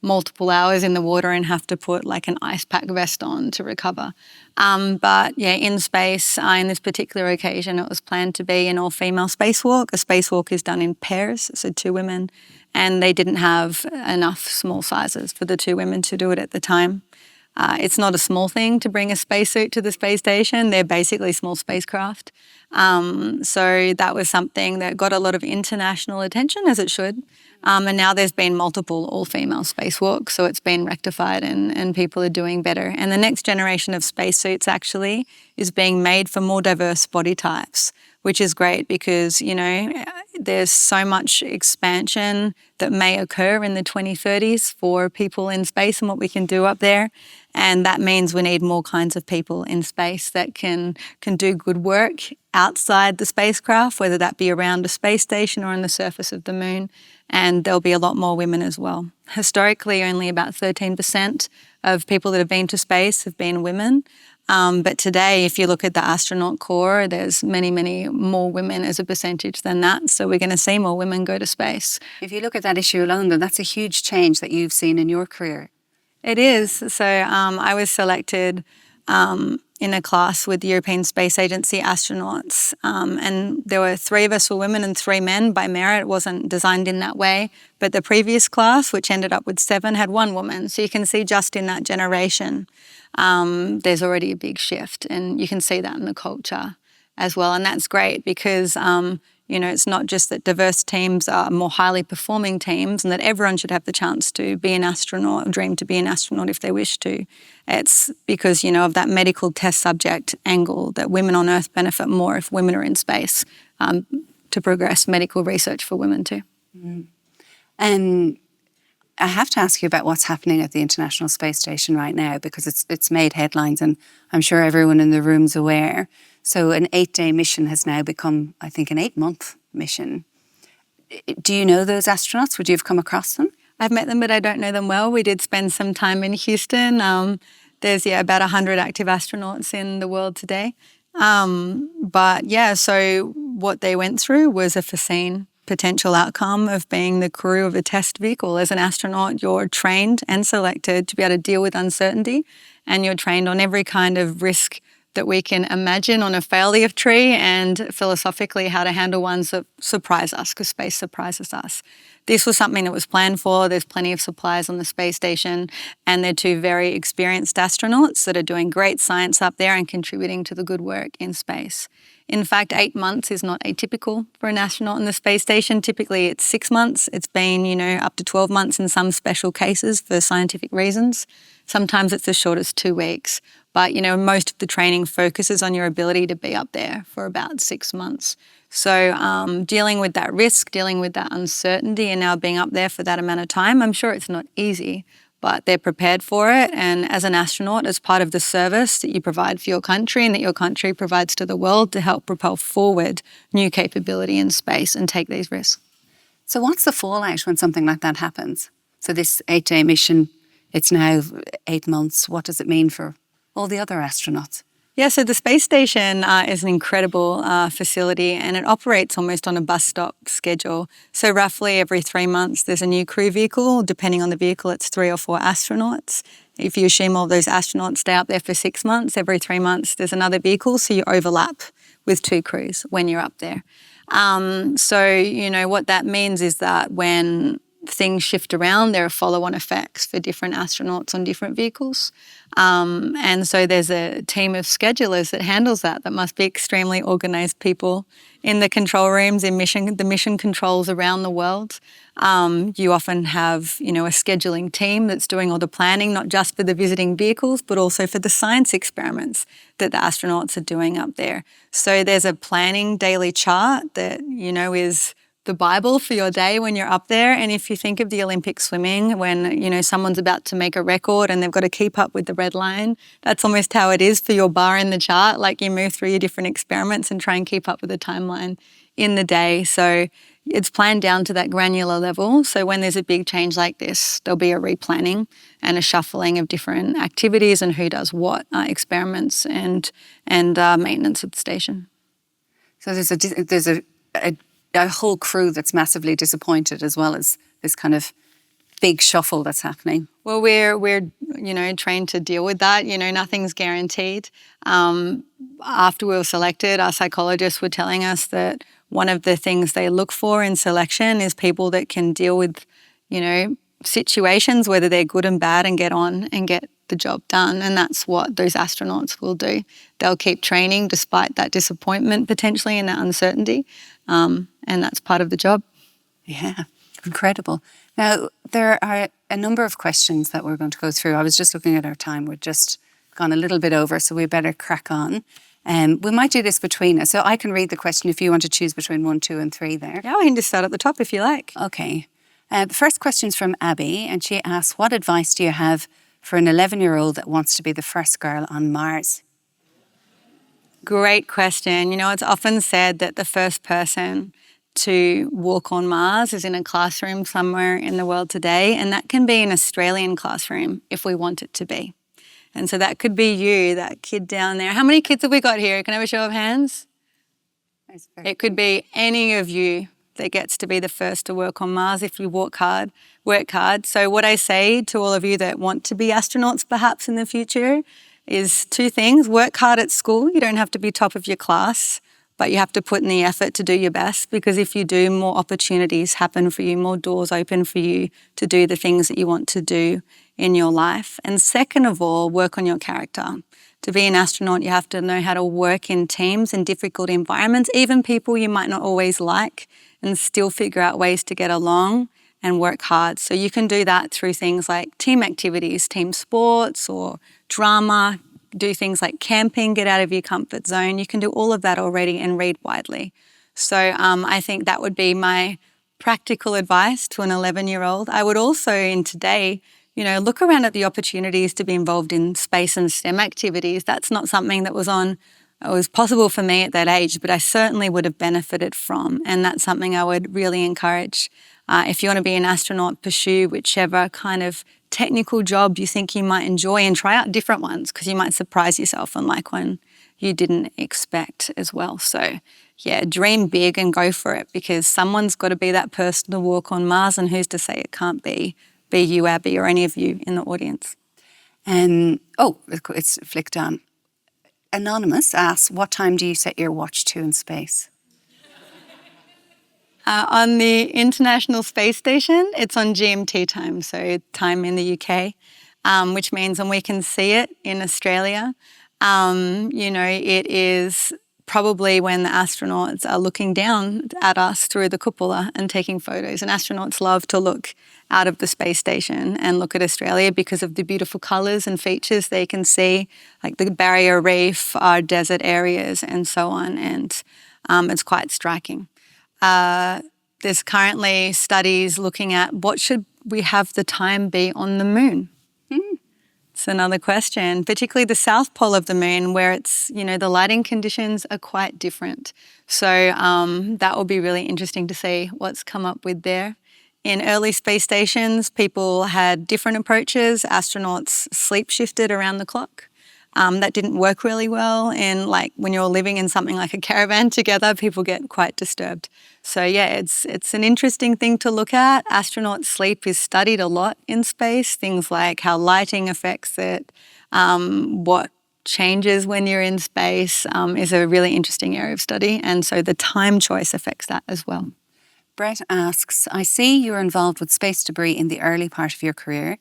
multiple hours in the water and have to put like an ice pack vest on to recover. But in space, in this particular occasion, it was planned to be an all-female spacewalk. A spacewalk is done in pairs, so 2 women, and they didn't have enough small sizes for the 2 women to do it at the time. It's not a small thing to bring a spacesuit to the space station. They're basically small spacecraft. So that was something that got a lot of international attention, as it should. And now there's been multiple all-female spacewalks, so it's been rectified and people are doing better. And the next generation of spacesuits actually is being made for more diverse body types, which is great because, there's so much expansion that may occur in the 2030s for people in space and what we can do up there. And that means we need more kinds of people in space that can do good work outside the spacecraft, whether that be around a space station or on the surface of the moon. And there'll be a lot more women as well. Historically, only about 13% of people that have been to space have been women. But today, if you look at the astronaut corps, there's many, many more women as a percentage than that. So we're going to see more women go to space. If you look at that issue alone, then that's a huge change that you've seen in your career. It is. So I was selected in a class with the European Space Agency astronauts, and there were 3 of us were women and 3 men by merit. It wasn't designed in that way. But the previous class, which ended up with 7, had 1 woman. So you can see just in that generation, there's already a big shift, and you can see that in the culture as well. And that's great because, it's not just that diverse teams are more highly performing teams and that everyone should have the chance to be an astronaut or dream to be an astronaut if they wish to. It's because, of that medical test subject angle that women on Earth benefit more if women are in space to progress medical research for women too. Mm. And I have to ask you about what's happening at the International Space Station right now, because it's made headlines and I'm sure everyone in the room's aware. So an 8-day mission has now become, I think, an 8-month mission. Do you know those astronauts? Would you have come across them? I've met them, but I don't know them well. We did spend some time in Houston. There's about 100 active astronauts in the world today. So what they went through was a foreseen potential outcome of being the crew of a test vehicle. As an astronaut, you're trained and selected to be able to deal with uncertainty, and you're trained on every kind of risk that we can imagine on a failure tree, and philosophically how to handle ones that surprise us, because space surprises us. This was something that was planned for. There's plenty of supplies on the space station, and they're 2 very experienced astronauts that are doing great science up there and contributing to the good work in space. In fact, 8 months is not atypical for an astronaut in the space station. Typically, it's 6 months. It's been, up to 12 months in some special cases for scientific reasons. Sometimes it's as short as 2 weeks. But, most of the training focuses on your ability to be up there for about 6 months. So dealing with that risk, dealing with that uncertainty, and now being up there for that amount of time, I'm sure it's not easy, but they're prepared for it. And as an astronaut, as part of the service that you provide for your country and that your country provides to the world to help propel forward new capability in space and take these risks. So what's the fallout when something like that happens? So this 8-day mission, it's now 8 months. What does it mean for all the other astronauts? Yeah, so the space station is an incredible facility, and it operates almost on a bus stop schedule. So roughly every 3 months there's a new crew vehicle. Depending on the vehicle, it's 3 or 4 astronauts. If you assume all those astronauts stay up there for 6 months, every 3 months there's another vehicle, so you overlap with 2 crews when you're up there. So, what that means is that when things shift around, there are follow-on effects for different astronauts on different vehicles. And so there's a team of schedulers that handles that must be extremely organised people in the control rooms, in the mission controls around the world. You often have, a scheduling team that's doing all the planning, not just for the visiting vehicles, but also for the science experiments that the astronauts are doing up there. So there's a planning daily chart that, is the Bible for your day when you're up there. And if you think of the Olympic swimming, when, someone's about to make a record and they've got to keep up with the red line, that's almost how it is for your bar in the chart. Like you move through your different experiments and try and keep up with the timeline in the day. So it's planned down to that granular level. So when there's a big change like this, there'll be a replanning and a shuffling of different activities and who does what experiments and maintenance of the station. So there's a whole crew that's massively disappointed, as well as this kind of big shuffle that's happening. Well, we're trained to deal with that. Nothing's guaranteed. After we were selected, our psychologists were telling us that one of the things they look for in selection is people that can deal with, situations, whether they're good and bad, and get on and get the job done. And that's what those astronauts will do. They'll keep training despite that disappointment potentially and that uncertainty. And that's part of the job. Yeah, incredible. Now, there are a number of questions that we're going to go through. I was just looking at our time. We've just gone a little bit over, so we better crack on. We might do this between us. So I can read the question if you want to choose between 1, 2 and 3 there. Yeah, we can just start at the top if you like. Okay. The first question's from Abby, and she asks, what advice do you have for an 11-year-old that wants to be the first girl on Mars? Great question. It's often said that the first person to walk on Mars is in a classroom somewhere in the world today, and that can be an Australian classroom if we want it to be. And so that could be you, that kid down there. How many kids have we got here? Can I have a show of hands? It could be any of you that gets to be the first to work on Mars if you work hard. So what I say to all of you that want to be astronauts perhaps in the future is 2 things. Work hard at school. You don't have to be top of your class, but you have to put in the effort to do your best, because if you do, more opportunities happen for you, more doors open for you to do the things that you want to do in your life. And second of all, work on your character. To be an astronaut, you have to know how to work in teams in difficult environments, even people you might not always like, and still figure out ways to get along and work hard. So you can do that through things like team activities, team sports or drama, do things like camping, get out of your comfort zone. You can do all of that already and read widely. So I think that would be my practical advice to an 11-year-old. I would also, in today, look around at the opportunities to be involved in space and STEM activities. That's not something that was possible for me at that age, but I certainly would have benefited from. And that's something I would really encourage. If you want to be an astronaut, pursue whichever kind of technical job you think you might enjoy and try out different ones, because you might surprise yourself and like one you didn't expect as well. So yeah, dream big and go for it, because someone's got to be that person to walk on Mars, and who's to say it can't be you, Abby, or any of you in the audience. It's flicked on. Anonymous asks, what time do you set your watch to in space? On the International Space Station, it's on GMT time, so time in the UK, which means, and we can see it in Australia, it is probably when the astronauts are looking down at us through the cupola and taking photos. And astronauts love to look out of the space station and look at Australia because of the beautiful colours and features they can see, like the barrier reef, our desert areas and so on, and it's quite striking. There's currently studies looking at what should we have the time be on the moon? It's another question, particularly the south pole of the moon, where it's, the lighting conditions are quite different. So that will be really interesting to see what's come up with there. In early space stations, people had different approaches. Astronauts sleep shifted around the clock. That didn't work really well. And like when you're living in something like a caravan together, people get quite disturbed. So yeah, it's an interesting thing to look at. Astronaut sleep is studied a lot in space. Things like how lighting affects it, what changes when you're in space is a really interesting area of study. And so the time choice affects that as well. Brett asks, I see you're involved with space debris in the early part of your career.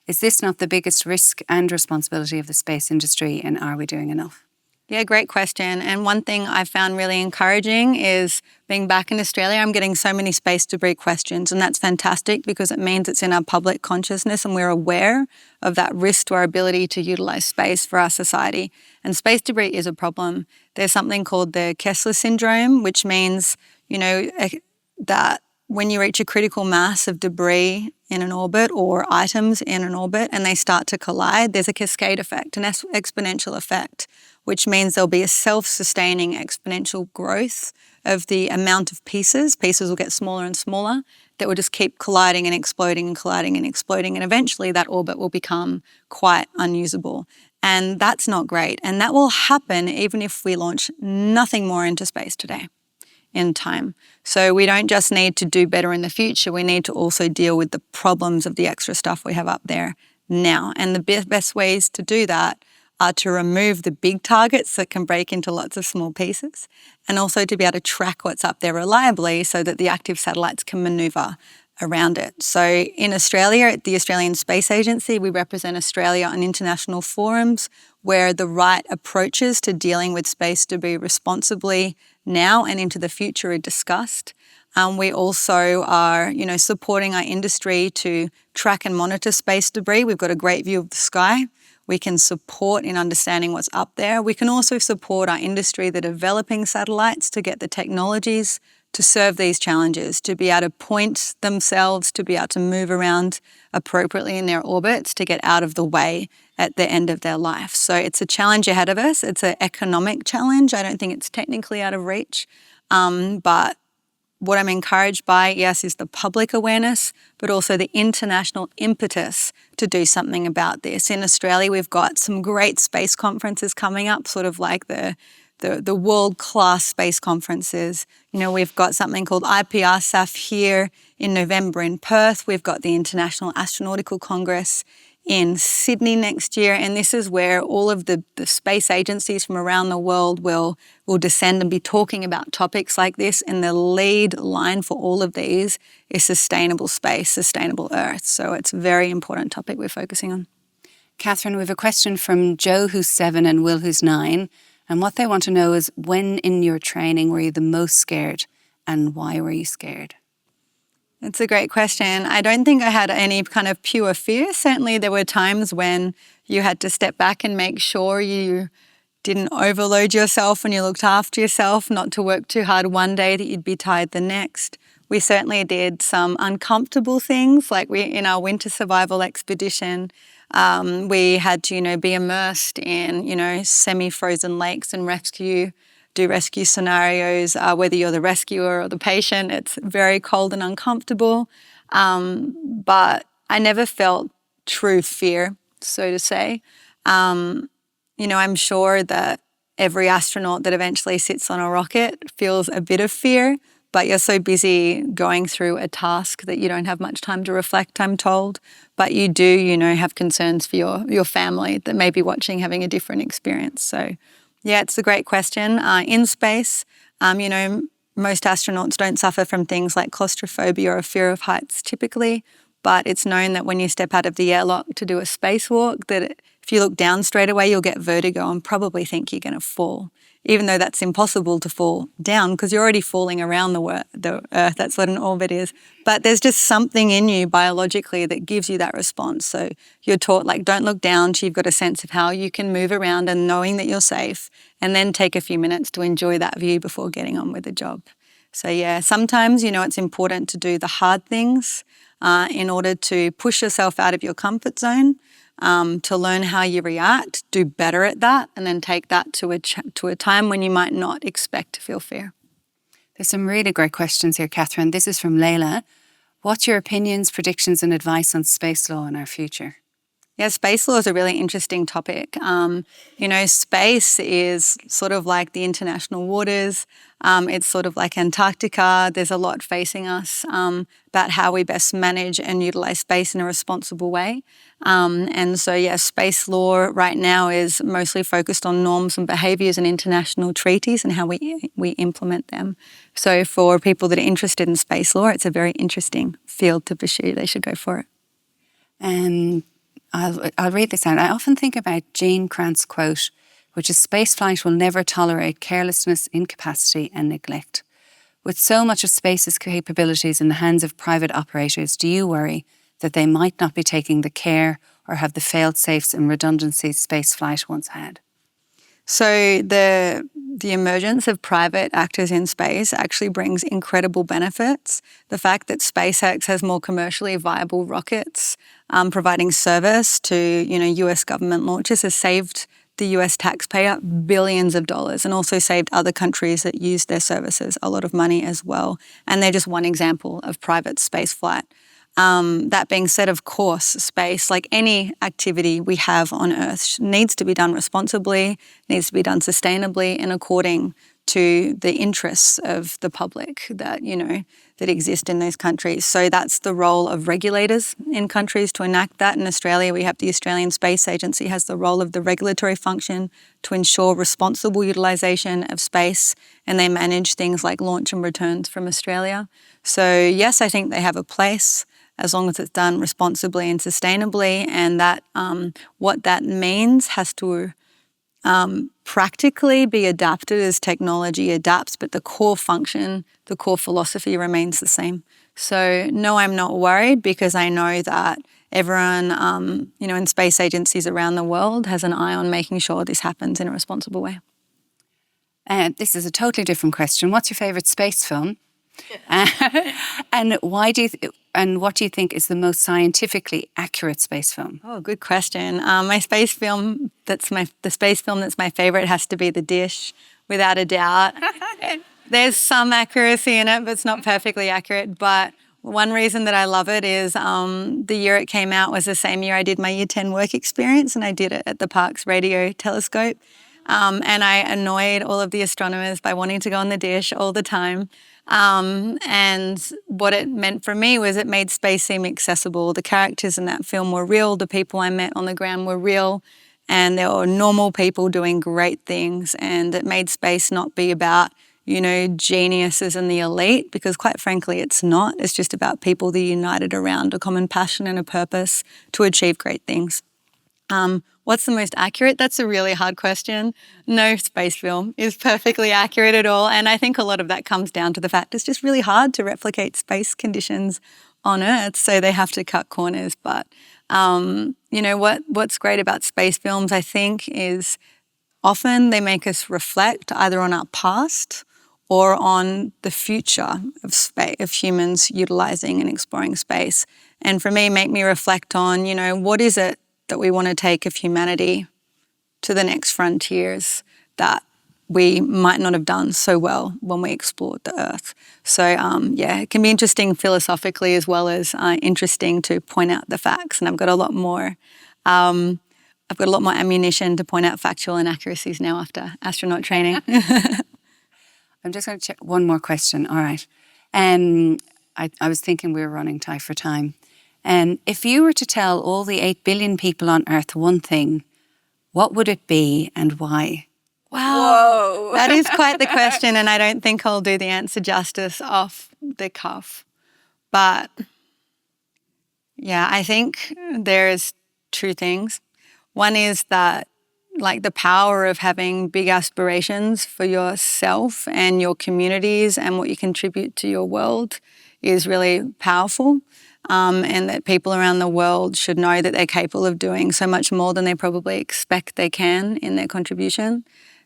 Is this not the biggest risk and responsibility of the space industry, and are we doing enough? Yeah, great question. And one thing I found really encouraging is being back in Australia, I'm getting so many space debris questions, and that's fantastic because it means it's in our public consciousness and we're aware of that risk to our ability to utilise space for our society. And space debris is a problem. There's something called the Kessler syndrome, which means, that when you reach a critical mass of debris in an orbit or items in an orbit and they start to collide, there's a cascade effect, an exponential effect, which means there'll be a self-sustaining exponential growth of the amount of pieces. Pieces will get smaller and smaller that will just keep colliding and exploding and colliding and exploding, and eventually that orbit will become quite unusable. And that's not great. And that will happen even if we launch nothing more into space today in time. So we don't just need to do better in the future, we need to also deal with the problems of the extra stuff we have up there now. And the best ways to do that are to remove the big targets that can break into lots of small pieces, and also to be able to track what's up there reliably so that the active satellites can manoeuvre around it. So in Australia, at the Australian Space Agency, we represent Australia on international forums where the right approaches to dealing with space debris responsibly now and into the future are discussed. We also are, supporting our industry to track and monitor space debris. We've got a great view of the sky. We can support in understanding what's up there. We can also support our industry, the developing satellites, to get the technologies to serve these challenges, to be able to point themselves, to be able to move around appropriately in their orbits, to get out of the way at the end of their life. So it's a challenge ahead of us. It's an economic challenge. I don't think it's technically out of reach. But what I'm encouraged by, yes, is the public awareness, but also the international impetus to do something about this. In Australia, we've got some great space conferences coming up, sort of like the world-class space conferences. We've got something called IPRSAF here in November in Perth. We've got the International Astronautical Congress in Sydney next year, and this is where all of the space agencies from around the world will descend and be talking about topics like this, and the lead line for all of these is sustainable space, sustainable Earth. So it's a very important topic we're focusing on. Katherine, we have a question from Joe, who's 7, and Will, who's 9. And what they want to know is, when in your training were you the most scared, and why were you scared? It's a great question. I don't think I had any kind of pure fear. Certainly there were times when you had to step back and make sure you didn't overload yourself and you looked after yourself, not to work too hard one day that you'd be tired the next. We certainly did some uncomfortable things, like in our winter survival expedition, we had to, be immersed in, semi-frozen lakes and do rescue scenarios, whether you're the rescuer or the patient. It's very cold and uncomfortable. But I never felt true fear, so to say. I'm sure that every astronaut that eventually sits on a rocket feels a bit of fear, but you're so busy going through a task that you don't have much time to reflect, I'm told. But you do, have concerns for your family that may be watching, having a different experience. So, yeah, it's a great question. In space, most astronauts don't suffer from things like claustrophobia or fear of heights typically, but it's known that when you step out of the airlock to do a spacewalk, that if you look down straight away, you'll get vertigo and probably think you're going to fall, even though that's impossible to fall down because you're already falling around the Earth. That's what an orbit is. But there's just something in you biologically that gives you that response. So you're taught, don't look down till you've got a sense of how you can move around and knowing that you're safe, and then take a few minutes to enjoy that view before getting on with the job. So yeah, sometimes, it's important to do the hard things in order to push yourself out of your comfort zone, to learn how you react, do better at that, and then take that to a time when you might not expect to feel fear. There's some really great questions here, Katherine. This is from Layla. What's your opinions, predictions and advice on space law in our future? Yeah, space law is a really interesting topic. Space is sort of like the international waters. It's sort of like Antarctica. There's a lot facing us about how we best manage and utilize space in a responsible way. Space law right now is mostly focused on norms and behaviours and international treaties and how we implement them. So for people that are interested in space law, it's a very interesting field to pursue. They should go for it. I'll read this out. I often think about Gene Krantz' quote, which is, "Spaceflight will never tolerate carelessness, incapacity and neglect." With so much of space's capabilities in the hands of private operators, do you worry that they might not be taking the care or have the fail-safes and redundancies spaceflight once had? So the emergence of private actors in space actually brings incredible benefits. The fact that SpaceX has more commercially viable rockets providing service to US government launches has saved the US taxpayer billions of dollars and also saved other countries that use their services a lot of money as well. And they're just one example of private space flight. That being said, of course, space, like any activity we have on Earth, needs to be done responsibly, needs to be done sustainably and according to the interests of the public that exist in those countries. So that's the role of regulators in countries to enact that. In Australia, we have the Australian Space Agency has the role of the regulatory function to ensure responsible utilisation of space, and they manage things like launch and returns from Australia. So yes, I think they have a place, as long as it's done responsibly and sustainably, and that what that means has to practically be adapted as technology adapts, but the core function, the core philosophy remains the same. So no, I'm not worried, because I know that everyone in space agencies around the world has an eye on making sure this happens in a responsible way. This is a totally different question. What's your favourite space film? And what do you think is the most scientifically accurate space film? Oh, good question. The space film that's my favorite has to be The Dish, without a doubt. There's some accuracy in it, but it's not perfectly accurate. But one reason that I love it is the year it came out was the same year I did my Year 10 work experience, and I did it at the Parkes Radio Telescope. And I annoyed all of the astronomers by wanting to go on The Dish all the time. And what it meant for me was it made space seem accessible. The characters in that film were real. The people I met on the ground were real. And there were normal people doing great things. And it made space not be about, geniuses and the elite, because quite frankly, it's not. It's just about people that are united around a common passion and a purpose to achieve great things. What's the most accurate? That's a really hard question. No space film is perfectly accurate at all. And I think a lot of that comes down to the fact it's just really hard to replicate space conditions on Earth, so they have to cut corners. But, what's great about space films, I think, is often they make us reflect either on our past or on the future of humans utilising and exploring space. And for me, make me reflect on, what is it that we want to take of humanity to the next frontiers that we might not have done so well when we explored the Earth. So, it can be interesting philosophically as well as interesting to point out the facts. And I've got a lot more ammunition to point out factual inaccuracies now after astronaut training. I'm just going to check one more question. All right. I was thinking we were running tight for time. If you were to tell all the 8 billion people on Earth one thing, what would it be and why? Wow. Whoa. That is quite the question, and I don't think I'll do the answer justice off the cuff. But, I think there's two things. One is that, the power of having big aspirations for yourself and your communities and what you contribute to your world is really powerful. And that people around the world should know that they're capable of doing so much more than they probably expect they can in their contribution.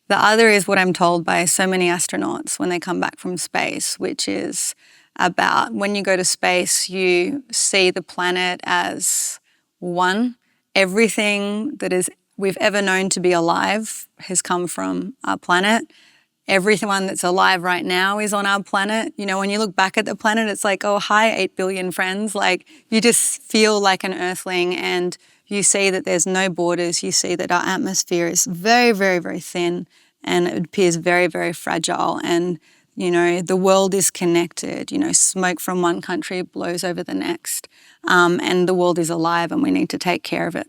The other is what I'm told by so many astronauts when they come back from space, which is about when you go to space, you see the planet as one. Everything that we've ever known to be alive has come from our planet. Everyone that's alive right now is on our planet. You know, when you look back at the planet, it's like, oh, hi, 8 billion friends. Like, you just feel like an earthling, and you see that there's no borders. You see that our atmosphere is very, very, very thin, and it appears very, very fragile. And, you know, the world is connected. You know, smoke from one country blows over the next. And the world is alive, and we need to take care of it.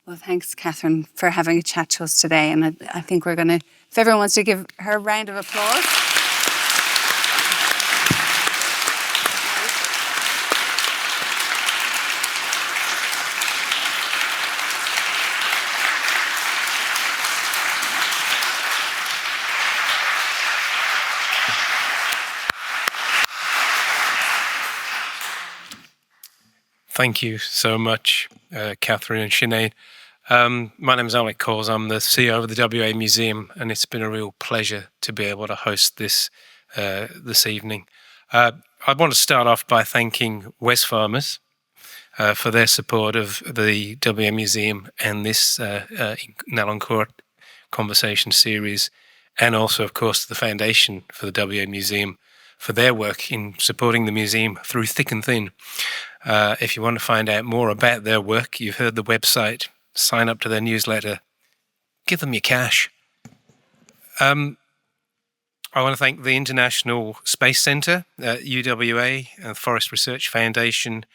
Well, thanks, Katherine, for having a chat to us today. And I think we're going to, if everyone wants to give her a round of applause. Thank you so much, Katherine and Sinead. My name is Ngalang Koort. I'm the CEO of the WA Museum, and it's been a real pleasure to be able to host this this evening. I want to start off by thanking Wesfarmers for their support of the WA Museum and this Ngalang Koort Conversations series, and also, of course, the Foundation for the WA Museum for their work in supporting the museum through thick and thin. If you want to find out more about their work, you've heard the website, sign up to their newsletter, give them your cash. I want to thank the International Space Centre, UWA, Forrest Research Foundation,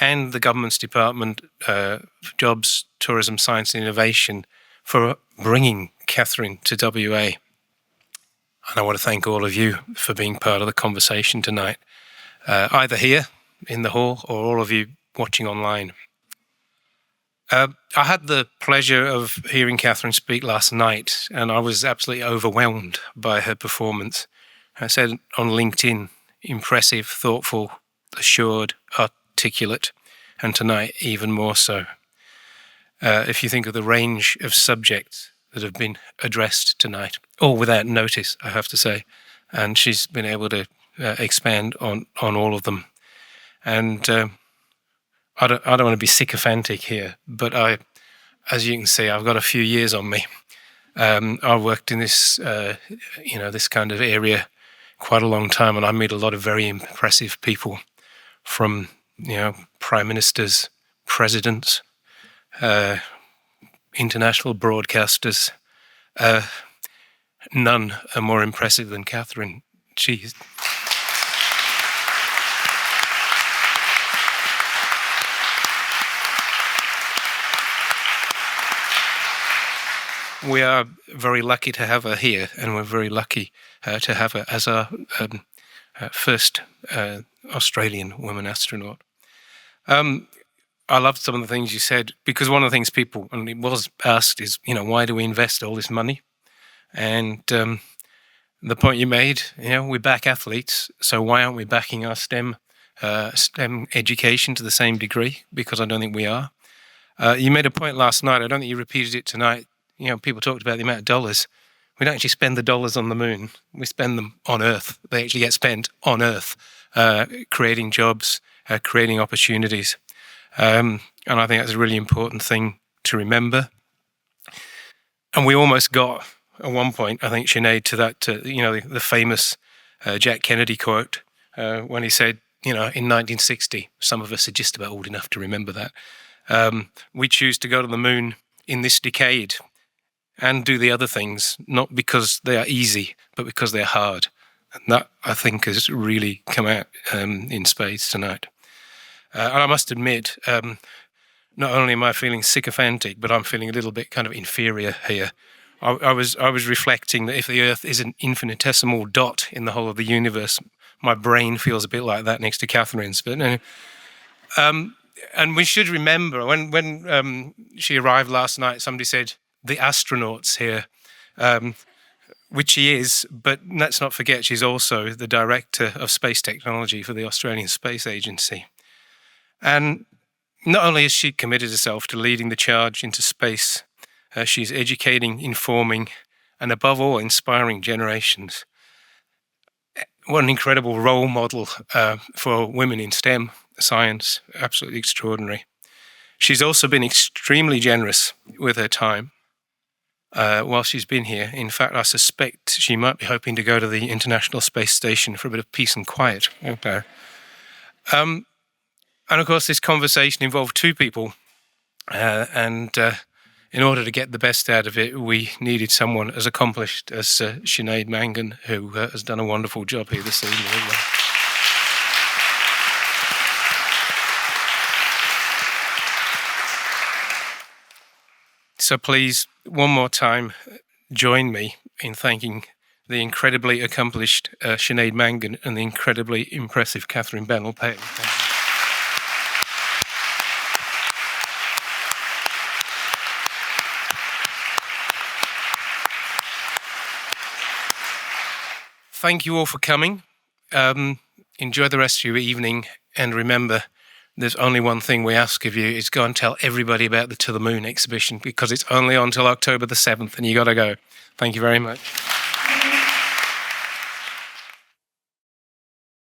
and the Government's Department for Jobs, Tourism, Science and Innovation for bringing Katherine to WA. And I want to thank all of you for being part of the conversation tonight, either here in the hall or all of you watching online. I had the pleasure of hearing Katherine speak last night, and I was absolutely overwhelmed by her performance. I said on LinkedIn, impressive, thoughtful, assured, articulate, and tonight even more so. If you think of the range of subjects that have been addressed tonight, all without notice, I have to say, and she's been able to expand on all of them. And I don't want to be sycophantic here, but as you can see, I've got a few years on me. I've worked in this, this kind of area quite a long time, and I meet a lot of very impressive people, from prime ministers, presidents, international broadcasters. None are more impressive than Katherine. She's We are very lucky to have her here, and we're very lucky to have her as our first Australian woman astronaut. I loved some of the things you said, because one of the things people, and it was asked, is, why do we invest all this money? And the point you made, we back athletes, so why aren't we backing our STEM education to the same degree? Because I don't think we are. You made a point last night, I don't think you repeated it tonight. People talked about the amount of dollars. We don't actually spend the dollars on the moon. We spend them on Earth. They actually get spent on Earth, creating jobs, creating opportunities. And I think that's a really important thing to remember. And we almost got, at one point, I think, Sinead, to that, the famous Jack Kennedy quote, when he said, in 1960, some of us are just about old enough to remember that, we choose to go to the moon in this decade and do the other things, not because they are easy, but because they're hard. And that, I think, has really come out in spades tonight. And I must admit, not only am I feeling sycophantic, but I'm feeling a little bit kind of inferior here. I was reflecting that if the Earth is an infinitesimal dot in the whole of the universe, my brain feels a bit like that next to Katherine's. But and we should remember, when she arrived last night, somebody said, the astronaut's here, which she is, but let's not forget she's also the Director of Space Technology for the Australian Space Agency. And not only has she committed herself to leading the charge into space, she's educating, informing, and above all, inspiring generations. what an incredible role model for women in STEM science. Absolutely extraordinary. She's also been extremely generous with her time while she's been here. In fact, I suspect she might be hoping to go to the International Space Station for a bit of peace and quiet. Okay. And of course, this conversation involved two people. And in order to get the best out of it, we needed someone as accomplished as Sinéad Mangan, who has done a wonderful job here this evening. So please, one more time, join me in thanking the incredibly accomplished Sinéad Mangan and the incredibly impressive Katherine Bennell-Pegg. Thank you all for coming. Enjoy the rest of your evening, and remember, there's only one thing we ask of you, is go and tell everybody about the To the Moon exhibition, because it's only on till October the 7th, and you got to go. Thank you very much.